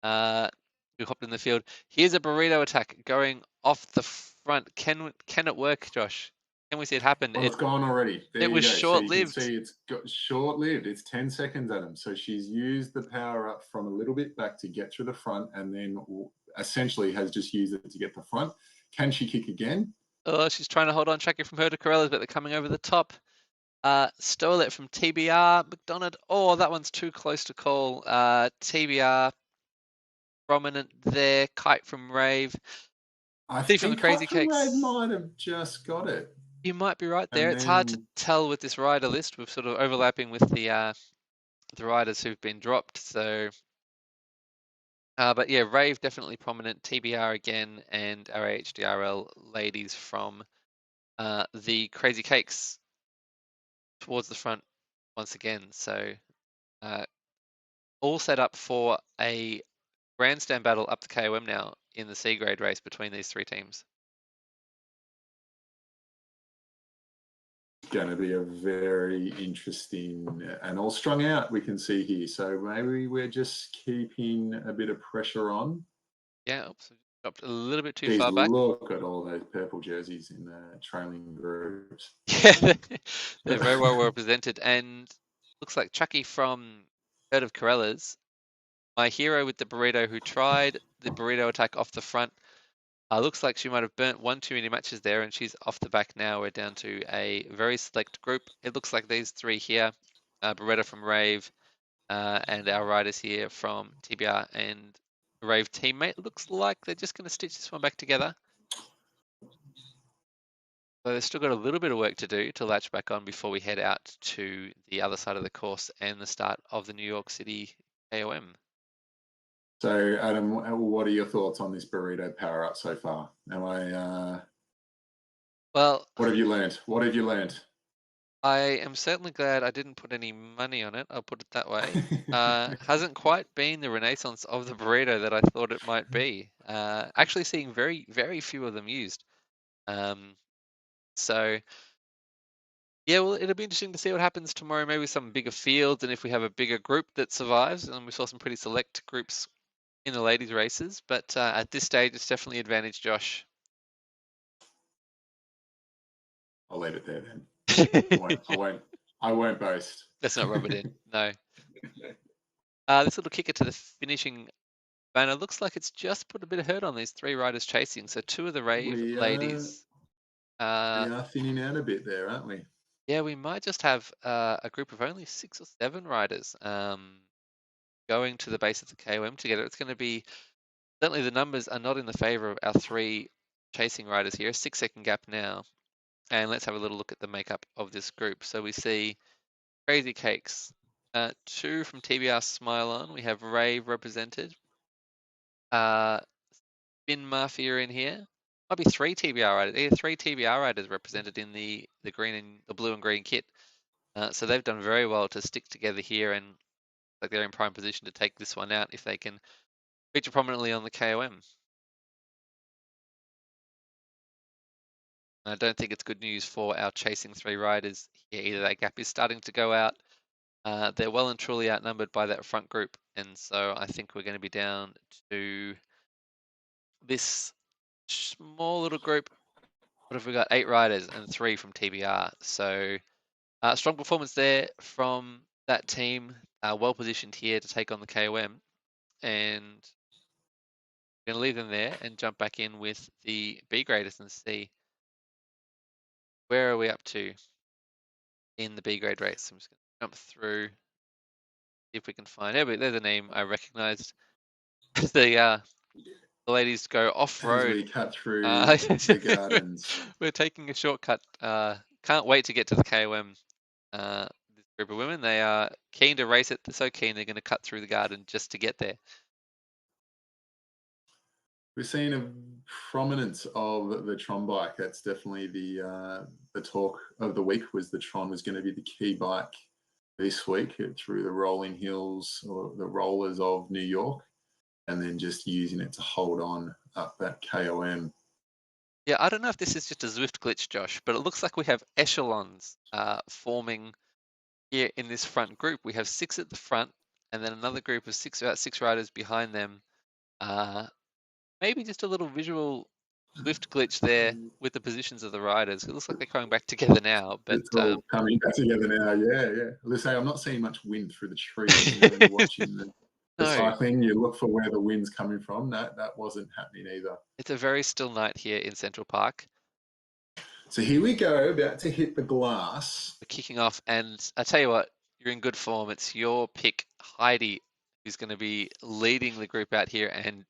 who hopped in the field. Here's a burrito attack going off the front. Can it work, Josh? Can we see it happen? Well, it's gone already. There It you was go. So you can short-lived. see it's got short-lived. It's 10 seconds, Adam. So she's used the power up from a little bit back to get to the front, and then essentially has just used it to get the front. Can she kick again? Oh, she's trying to hold on, tracking from her to Corellas, but they're coming over the top. Stolet from TBR. McDonald. Oh, that one's too close to call. TBR prominent there. Kite from Rave. I See from the think Crazy Kite from Rave Cakes. might have just got it. You might be right there. And It's hard to then tell with this rider list. We're sort of overlapping with the riders who've been dropped. So, but yeah, Rave definitely prominent. TBR again, and our HDRL ladies from the Crazy Cakes towards the front once again. So, all set up for a grandstand battle up to KOM now in the C grade race between these three teams. going to be a very interesting and all strung out, we can see here. So maybe we're just keeping a bit of pressure on. Yeah, oops, dropped a little bit too Geez, far back. look at all those purple jerseys in the trailing groups. Yeah, they're very well represented. And looks like Chucky from Herd of Corellas, my hero with the burrito, who tried the burrito attack off the front. Looks like she might have burnt one too many matches there, and she's off the back now. We're down to a very select group. It looks like these three here, Beretta from Rave, and our riders here from TBR and Rave teammate. Looks like they're just going to stitch this one back together. So they've still got a little bit of work to do to latch back on before we head out to the other side of the course and the start of the New York City KOM. So, Adam, what are your thoughts on this burrito power up so far? Well, what have you learned? What have you learned? I am certainly glad I didn't put any money on it. I'll put it that way. Hasn't quite been the renaissance of the burrito that I thought it might be. Actually seeing very, very few of them used. So yeah, well, it'll be interesting to see what happens tomorrow. Maybe some bigger fields, and if we have a bigger group that survives, and we saw some pretty select groups in the ladies' races. But at this stage, it's definitely advantage Josh. I'll leave it there then. I won't boast. Let's not rub it in. No. This little kicker to the finishing banner looks like it's just put a bit of hurt on these three riders chasing. So two of the Rave ladies. We are thinning out a bit there, aren't we? Yeah, we might just have a group of only 6 or 7 riders going to the base of the KOM together. It's going to be, certainly the numbers are not in the favor of our 3 chasing riders here. A 6-second gap now. And let's have a little look at the makeup of this group. So we see Crazy Cakes, 2 from TBR Smile On. We have Rave represented. Spin Mafia in here. Might be 3 TBR riders. Yeah, 3 TBR riders represented in the green and the blue and green kit. So they've done very well to stick together here, and like they're in prime position to take this one out if they can feature prominently on the KOM. I don't think it's good news for our chasing 3 riders here either. That gap is starting to go out. They're well and truly outnumbered by that front group, and so I think we're going to be down to this small little group. What have we got? 8 riders and 3 from TBR. So strong performance there from that team. Well positioned here to take on the KOM, and we're going to leave them there and jump back in with the B graders and see where are we up to in the B grade race. I'm just going to jump through, see if we can find. There's a name I recognized. The ladies go off road. As we cut through the gardens. We're taking a shortcut. Can't wait to get to the KOM. This group of women, they are keen to race it. They're so keen they're going to cut through the garden just to get there. We're seeing a prominence of the Tron bike. That's definitely the talk of the week, was the Tron was going to be the key bike this week through the rolling hills or the rollers of New York, and then just using it to hold on up that KOM. Yeah, I don't know if this is just a Zwift glitch, Josh, but it looks like we have echelons forming here in this front group. We have 6 at the front, and then another group of about 6 riders behind them. Maybe just a little visual Zwift glitch there with the positions of the riders. It looks like they're coming back together now. But it's all coming back together now. Yeah. Let's say I'm not seeing much wind through the trees. When you're watching the cycling, you look for where the wind's coming from. That wasn't happening either. It's a very still night here in Central Park. So here we go, about to hit the glass. We're kicking off, and I tell you what, you're in good form. It's your pick, Heidi, who's going to be leading the group out here and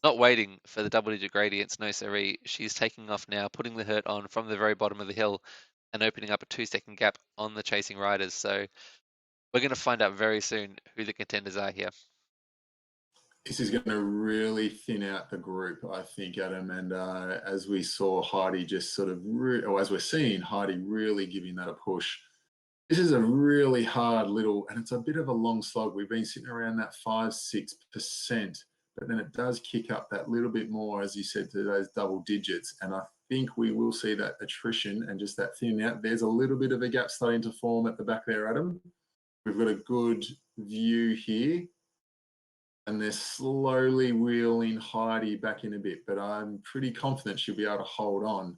not waiting for the double-digit gradients. No, siree. She's taking off now, putting the hurt on from the very bottom of the hill and opening up a 2-second gap on the chasing riders. So we're going to find out very soon who the contenders are here. This is going to really thin out the group, I think, Adam. And as we saw Heidi just sort of, or as we're seeing Heidi really giving that a push, this is a really hard little, and it's a bit of a long slog. We've been sitting around that 5-6%, but then it does kick up that little bit more, as you said, to those double digits. And I think we will see that attrition and just that thinning out. There's a little bit of a gap starting to form at the back there, Adam. We've got a good view here. And they're slowly wheeling Heidi back in a bit, but I'm pretty confident she'll be able to hold on.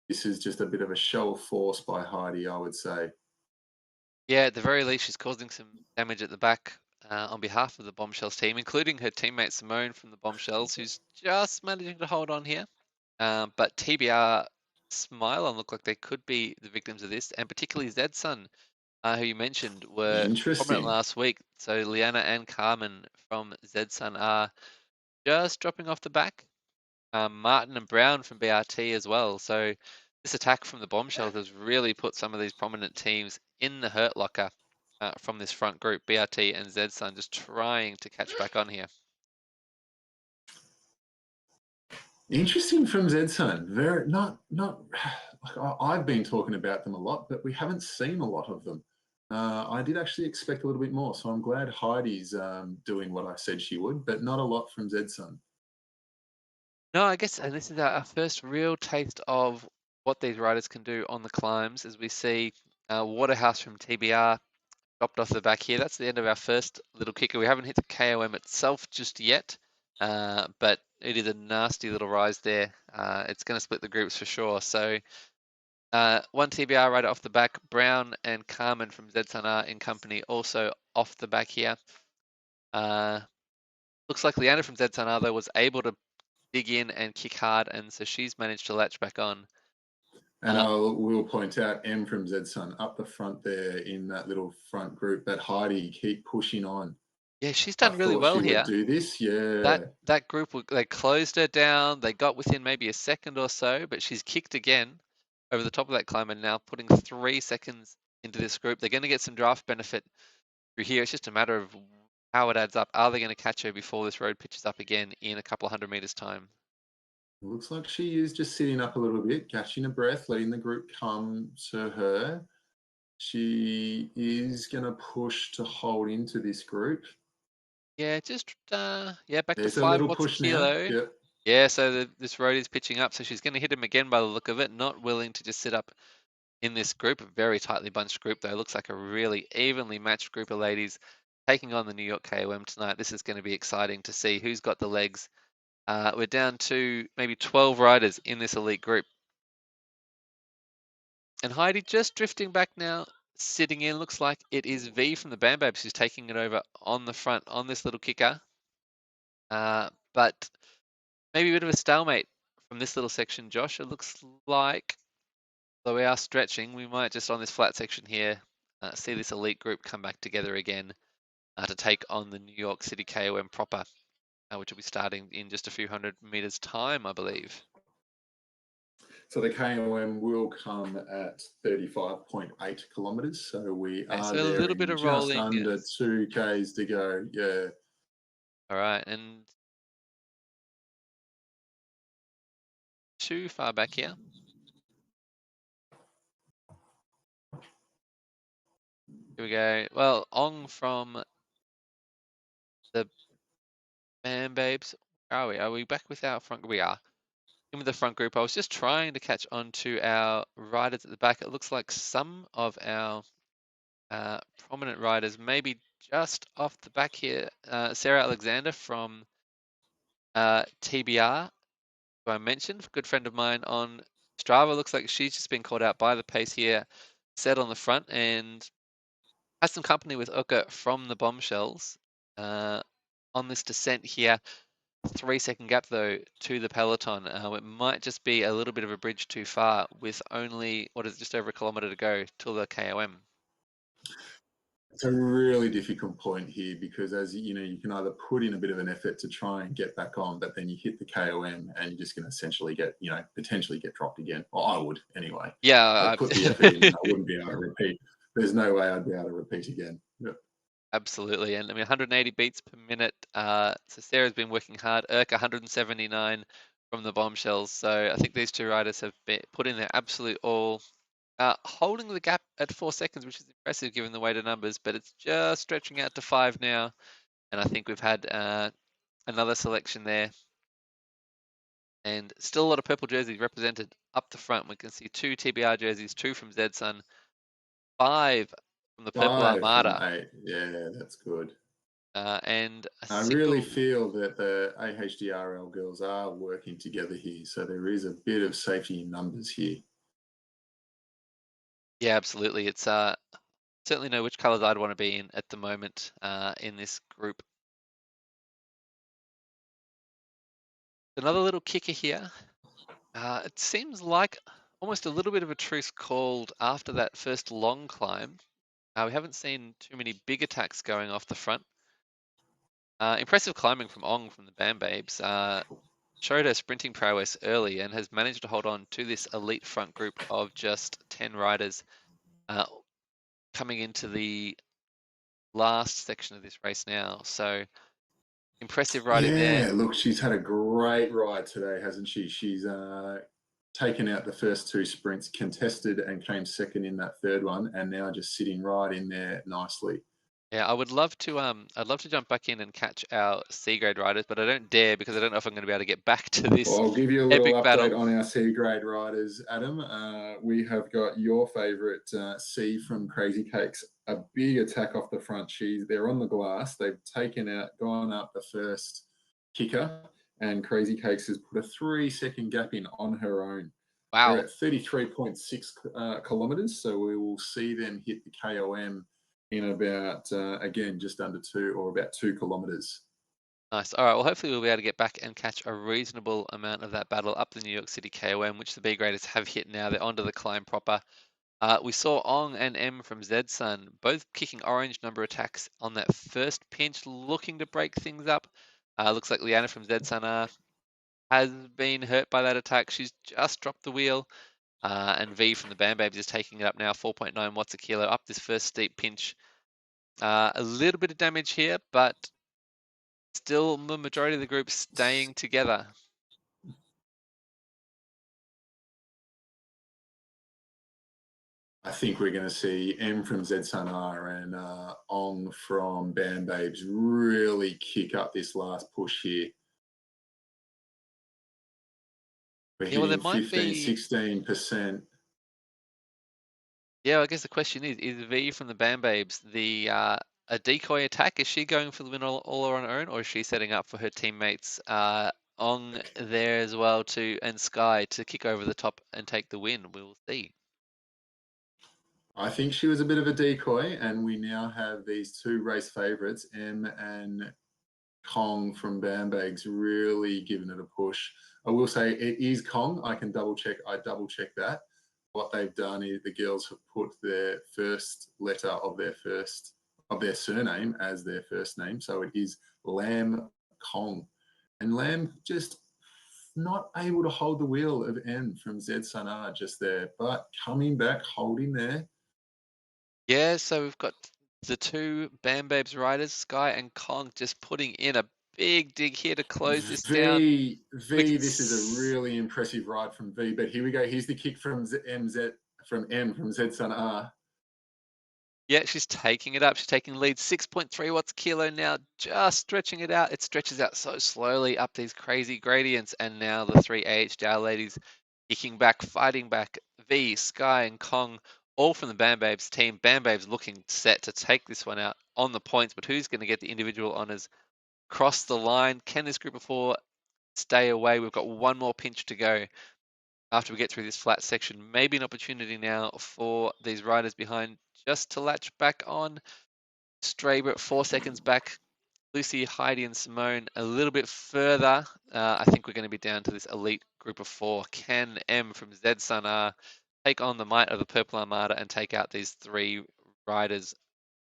This is just a bit of a show of force by Heidi, I would say. Yeah, at the very least, she's causing some damage at the back on behalf of the Bombshells team, including her teammate Simone from the Bombshells, who's just managing to hold on here. But TBR Smilon look like they could be the victims of this, and particularly Zedson, who you mentioned were prominent Interesting. last week. So Liana and Carmen from Zedson are just dropping off the back. Martin and Brown from BRT as well. So this attack from the Bombshells has really put some of these prominent teams in the hurt locker from this front group, BRT and Zedson, just trying to catch back on here. Interesting from Zedson. Very not. I've been talking about them a lot, but we haven't seen a lot of them. I did actually expect a little bit more, so I'm glad Heidi's doing what I said she would, but not a lot from Zedson. No, I guess, and this is our first real taste of what these riders can do on the climbs, as we see Waterhouse from TBR dropped off the back here. That's the end of our first little kicker. We haven't hit the KOM itself just yet, but it is a nasty little rise there. It's going to split the groups for sure. So one TBR rider off the back. Brown and Carmen from Zedson are in company also off the back here. Looks like Leanna from Zedson though was able to dig in and kick hard, and so she's managed to latch back on. And we'll point out M from Zedson up the front there in that little front group. But Heidi, keep pushing on. Yeah, she's done really thought well she here. would do this. Yeah. That group, they closed her down. They got within maybe a second or so, but she's kicked again over the top of that climb and now putting 3 seconds into this group. They're going to get some draft benefit through here. It's just a matter of how it adds up. Are they going to catch her before this road pitches up again in a couple of 100 meters time? Looks like she is just sitting up a little bit, catching a breath, letting the group come to her. She is going to push to hold into this group. Yeah, just back There's to a 5 little watts a push now. kilo. Yep. Yeah, so this road is pitching up, so she's going to hit him again by the look of it. Not willing to just sit up in this group, a very tightly bunched group though. It looks like a really evenly matched group of ladies taking on the New York KOM tonight. This is going to be exciting to see who's got the legs. We're down to maybe 12 riders in this elite group. And Heidi just drifting back now, sitting in. Looks like it is V from the Bam Babes who's taking it over on the front on this little kicker. But maybe a bit of a stalemate from this little section, Josh. It looks like, though we are stretching, we might just on this flat section here see this elite group come back together again to take on the New York City KOM proper, which will be starting in just a few 100 meters time, I believe. So the KOM will come at 35.8 kilometers. So we are so there a little bit in of just rolling. under Yes. 2 Ks to go. Yeah. All right, and too far back here. Here we go. Well, Ong from the Bam Babes. Where are we? Are we back with our front? We are. In with the front group. I was just trying to catch on to our riders at the back. It looks like some of our prominent riders, maybe just off the back here. Sarah Alexander from TBR, who I mentioned, a good friend of mine on Strava. Looks like she's just been caught out by the pace here, set on the front, and has some company with Uka from the Bombshells on this descent here. 3-second gap though to the peloton. It might just be a little bit of a bridge too far with only just over a kilometre to go till the KOM. It's a really difficult point here because, as you know, you can either put in a bit of an effort to try and get back on, but then you hit the KOM and you're just going to essentially get, potentially get dropped again. Well, I would anyway. Yeah, I'd put the effort in and I wouldn't be able to repeat. There's no way I'd be able to repeat again. Yep. Absolutely, and I mean 180 beats per minute. So Sarah's been working hard. Urk 179 from the Bombshells. So I think these two riders have put in their absolute all. Holding the gap at 4 seconds, which is impressive given the weight of numbers, but it's just stretching out to 5 now. And I think we've had another selection there. And still a lot of purple jerseys represented up the front. We can see 2 TBR jerseys, 2 from Zedson, 5 from the Purple 5 Armada. from 8. Yeah, that's good. And I really feel that the AHDRL girls are working together here. So there is a bit of safety in numbers here. Yeah, absolutely. It's certainly know which colours I'd want to be in at the moment in this group. Another little kicker here. It seems like almost a little bit of a truce called after that first long climb. We haven't seen too many big attacks going off the front. Impressive climbing from Ong from the Bam Babes. Showed her sprinting prowess early and has managed to hold on to this elite front group of just 10 riders coming into the last section of this race now. So impressive riding there. Yeah, look, she's had a great ride today, hasn't she? She's taken out the first two sprints, contested and came second in that third one, and now just sitting right in there nicely. Yeah, I'd love to jump back in and catch our C grade riders, but I don't dare because I don't know if I'm going to be able to get back to this Well, I'll give you a little epic battle. update on our C grade riders, Adam. We have got your favourite C from Crazy Cakes, a big attack off the front. They're on the glass. They've gone up the first kicker, and Crazy Cakes has put a 3-second gap in on her own. They're Wow. at 33.6 kilometres, so we will see them hit the KOM in about, again, just under 2 kilometres. Nice. All right. Well, hopefully we'll be able to get back and catch a reasonable amount of that battle up the New York City KOM, which the B graders have hit now. They're onto the climb proper. We saw Ong and M from Zsun both kicking orange number attacks on that first pinch, looking to break things up. Looks like Liana from Zsun has been hurt by that attack. She's just dropped the wheel. And V from the Bam Babes is taking it up now, 4.9 watts a kilo up this first steep pinch. A little bit of damage here, but still the majority of the group staying together. I think we're going to see M from Zsun and Ong from Bam Babes really kick up this last push here. We're Yeah, well, there hitting might 15, be. 16%. Yeah, I guess the question is V from the Bam Babes a decoy attack? Is she going for the win all on her own, or is she setting up for her teammates Ong there as well and Sky to kick over the top and take the win? We will see. I think she was a bit of a decoy, and we now have these two race favourites, M and Kong from Bam Babes, really giving it a push. I will say it is Kong. I double check that. What they've done is the girls have put their first letter of their surname as their first name. So it is Lam Kong. And Lam just not able to hold the wheel of M from Zsun just there, but coming back, holding there. Yeah, so we've got the two Bam Babes riders, Sky and Kong, just putting in a big dig here to close this down. This is a really impressive ride from V, but here we go. Here's the kick from M from Zsun. Yeah, she's taking it up. She's taking the lead, 6.3 watts a kilo now, just stretching it out. It stretches out so slowly up these crazy gradients. And now the three AHDR ladies kicking back, fighting back. V, Sky, and Kong, all from the Bam Babes team. Bam Babes looking set to take this one out on the points, but who's going to get the individual honors? Cross the line. Can this group of four stay away? We've got one more pinch to go after we get through this flat section. Maybe an opportunity now for these riders behind just to latch back on. Straber at 4 seconds back. Lucy, Heidi, and Simone a little bit further. I think we're going to be down to this elite group of four. Can M from Zsun take on the might of the Purple Armada and take out these three riders?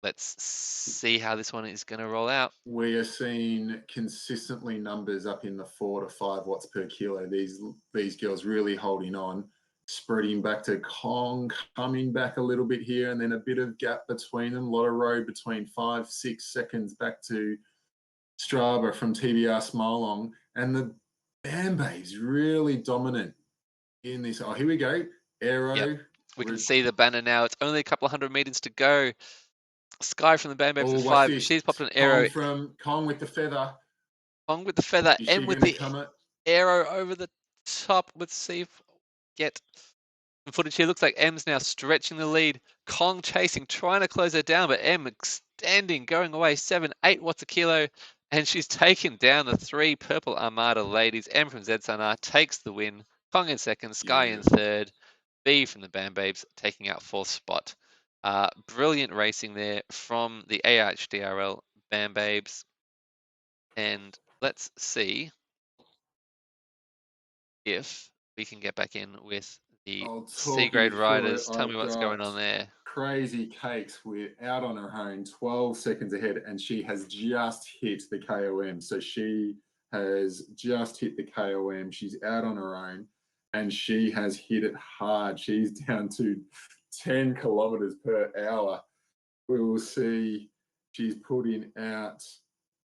Let's see how this one is going to roll out. We are seeing consistently numbers up in the 4 to 5 watts per kilo. These girls really holding on, spreading back to Kong, coming back a little bit here, and then a bit of gap between them. A lot of road between 5-6 seconds back to Straba from TBR Smilong, and the Bam Babes really dominant in this. Oh, here we go. Aero. Yep. We can see the banner now. It's only a couple of 100 meters to go. Sky from the Bam Babes at 5. She's popped an arrow. Kong with the feather. Kong with the feather. M with the arrow over the top. Let's see if get the footage here. Looks like M's now stretching the lead. Kong chasing, trying to close her down, but M extending, going away 7-8 watts a kilo. And she's taken down the three Purple Armada ladies. M from Zsun takes the win. Kong in second, Sky in third. B from the Bam Babes taking out fourth spot. Brilliant racing there from the AHDRL Bam Babes. And let's see if we can get back in with the I'll C talk you grade through it. riders. Tell me I've what's going got on there. Crazy Cakes. We're out on her own, 12 seconds ahead, and she has just hit the KOM. So she has just hit the KOM. She's out on her own, and she has hit it hard. She's down to 10 kilometers per hour. We will see. She's putting out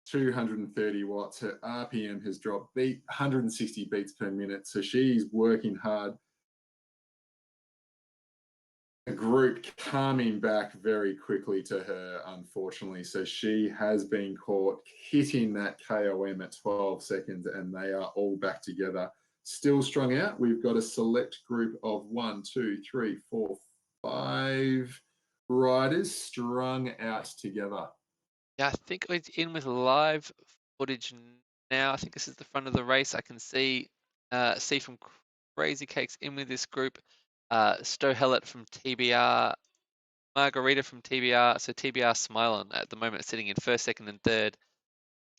230 watts. Her RPM has dropped 160 beats per minute. So she's working hard. The group coming back very quickly to her, unfortunately. So she has been caught hitting that KOM at 12 seconds, and they are all back together. Still strung out. We've got a select group of 1, 2, 3, 4, 5 riders strung out together. Yeah, I think it's in with live footage now. I think this is the front of the race. I can see from Crazy Cakes in with this group. Stowe Hellett from TBR, Margarita from TBR. So TBR Smilon at the moment sitting in first, second, and third.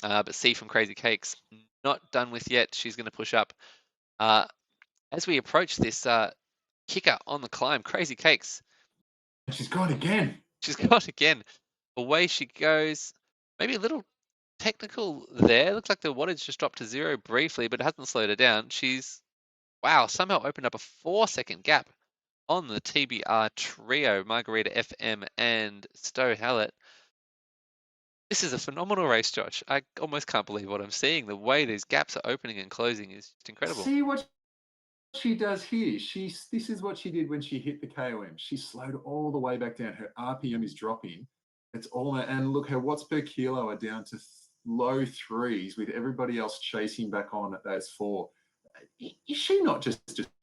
But C from Crazy Cakes not done with yet. She's going to push up. As we approach this kicker on the climb, Crazy Cakes. She's gone again. She's gone again. Away she goes. Maybe a little technical there. Looks like the wattage just dropped to 0 briefly, but it hasn't slowed her down. She's, wow, somehow opened up a 4-second gap on the TBR trio, Margarita FM and Stowe Hallett. This is a phenomenal race, Josh. I almost can't believe what I'm seeing. The way these gaps are opening and closing is just incredible. See what she does here. This is what she did when she hit the KOM. She slowed all the way back down. Her RPM is dropping. It's all, and look, her watts per kilo are down to low threes with everybody else chasing back on at those 4. Is she not just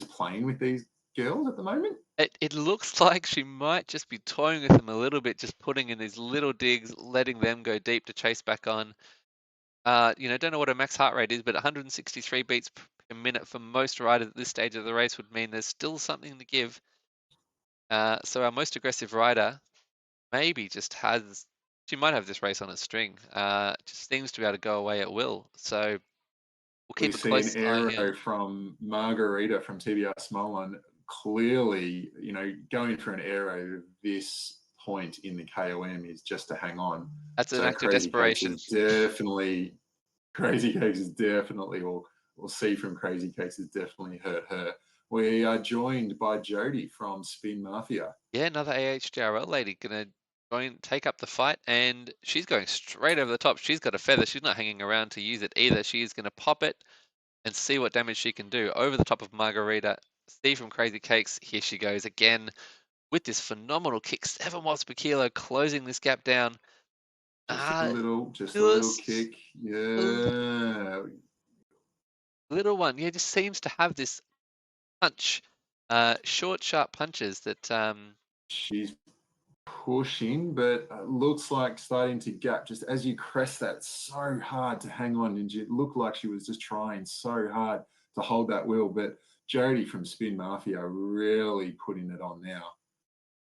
playing with these girls at the moment? It looks like she might just be toying with them a little bit, just putting in these little digs, letting them go deep to chase back on. Don't know what her max heart rate is, but 163 beats per minute for most riders at this stage of the race would mean there's still something to give. So our most aggressive rider maybe she might have this race on a string. Just seems to be able to go away at will. So we'll keep We a see an close eye arrow here. from Margarita from TBR Smolin, clearly, going for an arrow this point in the KOM is just to hang on. That's an So act of Crazy Cakes desperation. is definitely, we'll see from Crazy Cakes has definitely hurt her. We are joined by Jody from Spin Mafia. Yeah, another AHJRL lady gonna take up the fight, and she's going straight over the top. She's got a feather. She's not hanging around to use it either. She is gonna pop it and see what damage she can do over the top of Margarita. Steve from Crazy Cakes, here she goes again with this phenomenal kick, 7 watts per kilo, closing this gap down. Just a little kick. Yeah. Little one, yeah, just seems to have this punch, short, sharp punches that. She's pushing, but looks like starting to gap just as you crest that. So hard to hang on, and it looked like she was just trying so hard to hold that wheel. But Jody from Spin Mafia really putting it on now.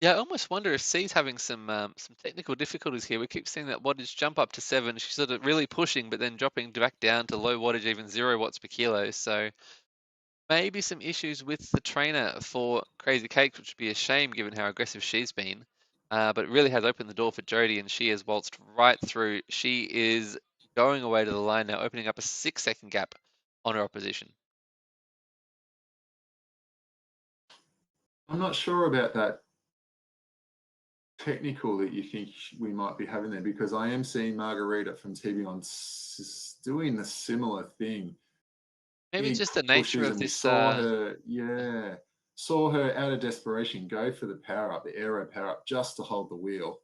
Yeah, I almost wonder if C's having some technical difficulties here. We keep seeing that wattage jump up to 7. She's sort of really pushing, but then dropping back down to low wattage, even 0 watts per kilo. So maybe some issues with the trainer for Crazy Cakes, which would be a shame given how aggressive she's been. But it really has opened the door for Jody, and she has waltzed right through. She is going away to the line now, opening up a 6-second gap on her opposition. I'm not sure about that technical that you think we might be having there, because I am seeing Margarita from TV on doing the similar thing. Maybe Big just the nature pushes, of and we this. saw her out of desperation go for the power up, the aero power up, just to hold the wheel.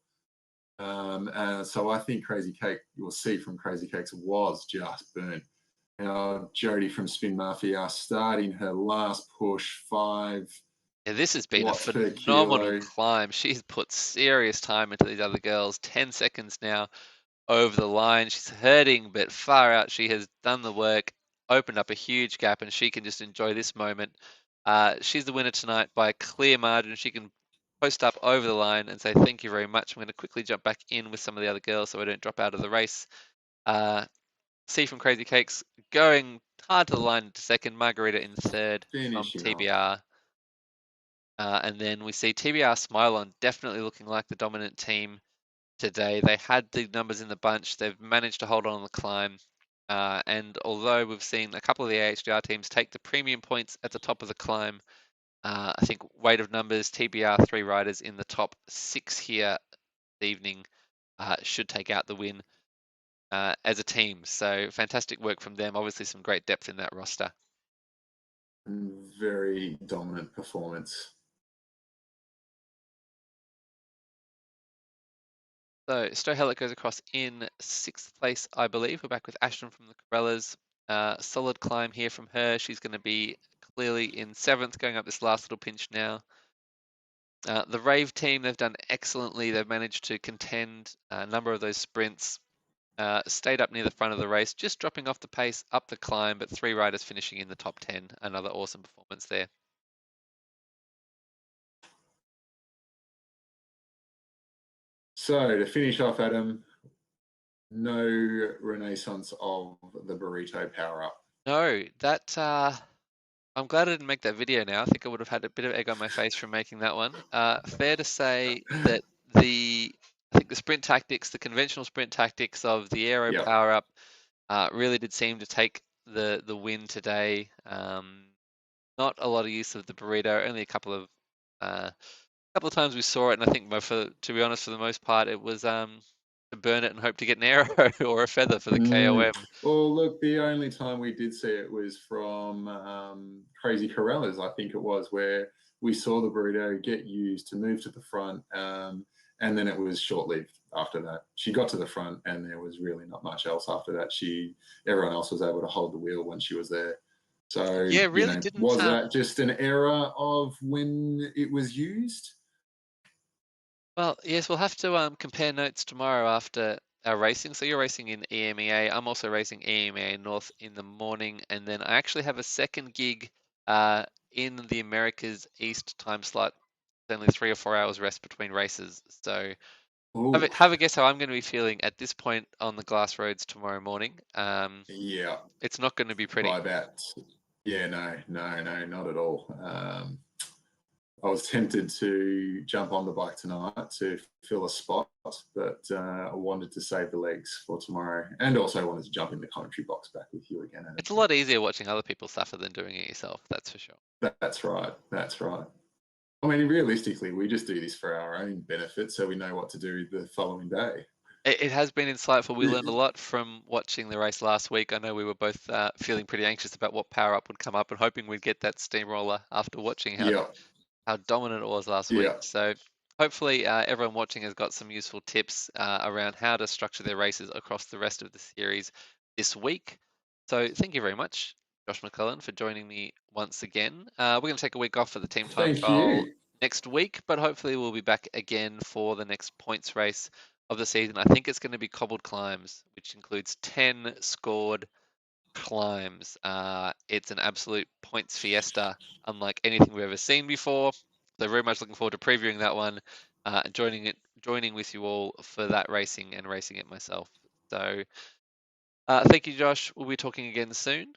So I think Crazy Cake, you'll see from Crazy Cakes, was just burnt. Jody from Spin Mafia starting her last push, 5 Yeah, this has been a watts per phenomenal kilo. climb. She's put serious time into these other girls. 10 seconds now over the line. She's hurting, but far out. She has done the work, opened up a huge gap, and she can just enjoy this moment. She's the winner tonight by a clear margin. She can post up over the line and say thank you very much. I'm going to quickly jump back in with some of the other girls so I don't drop out of the race. C from Crazy Cakes going hard to the line into second, Margarita in third from Finishing off. TBR. And then we see TBR Smilon definitely looking like the dominant team today. They had the numbers in the bunch. They've managed to hold on the climb. And although we've seen a couple of the AHDR teams take the premium points at the top of the climb, I think weight of numbers, TBR 3 riders in the top 6 here this evening should take out the win as a team. So fantastic work from them. Obviously some great depth in that roster. Very dominant performance. So Stohelic goes across in 6th place, I believe. We're back with Ashton from the Corellas. Solid climb here from her. She's going to be clearly in 7th, going up this last little pinch now. The Rave team, they've done excellently. They've managed to contend a number of those sprints. Stayed up near the front of the race, just dropping off the pace up the climb, but 3 riders finishing in the top 10. Another awesome performance there. So to finish off, Adam, no renaissance of the burrito power up. No, that I'm glad I didn't make that video now. I think I would have had a bit of egg on my face from making that one. Fair to say that I think the sprint tactics, the conventional sprint tactics of the aero power up, really did seem to take the win today. Not a lot of use of the burrito. Only a couple of times we saw it, and I think to be honest, for the most part, it was to burn it and hope to get an arrow or a feather for the KOM. Well, look, the only time we did see it was from Crazy Corellas, I think it was, where we saw the burrito get used to move to the front, and then it was short-lived after that. She got to the front, and there was really not much else after that. Everyone else was able to hold the wheel when she was there. So, yeah, really didn't. Was that just an error of when it was used? Well, yes, we'll have to compare notes tomorrow after our racing. So you're racing in EMEA. I'm also racing EMEA North in the morning, and then I actually have a second gig in the Americas East time slot. It's only 3 or 4 hours rest between races. So have a guess how I'm going to be feeling at this point on the glass roads tomorrow morning. Yeah, it's not going to be pretty. By that, yeah, no, not at all. I was tempted to jump on the bike tonight to fill a spot, but I wanted to save the legs for tomorrow, and also wanted to jump in the commentary box back with you again. It's a lot easier watching other people suffer than doing it yourself, that's for sure. That's right. I mean, realistically, we just do this for our own benefit, so we know what to do the following day. It has been insightful. We learned a lot from watching the race last week. I know we were both feeling pretty anxious about what power up would come up and hoping we'd get that steamroller after watching how dominant it was last week. So hopefully everyone watching has got some useful tips around how to structure their races across the rest of the series this week. So thank you very much, Josh McLellan, for joining me once again. We're going to take a week off for the team time trial next week, but hopefully we'll be back again for the next points race of the season. I think it's going to be cobbled climbs, which includes 10 scored climbs. It's an absolute points fiesta, unlike anything we've ever seen before. So very much looking forward to previewing that one, and joining with you all for that racing and racing it myself. So thank you, Josh. We'll be talking again soon.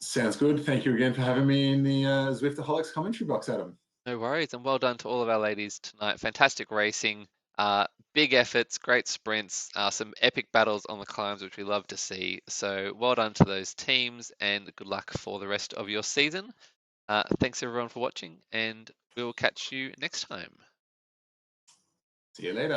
Sounds good. Thank you again for having me in the Zwiftaholics commentary box, Adam. No worries, and well done to all of our ladies tonight. Fantastic racing, big efforts, great sprints, some epic battles on the climbs, which we love to see. So well done to those teams, and good luck for the rest of your season. Thanks everyone for watching, and we will catch you next time. See you later.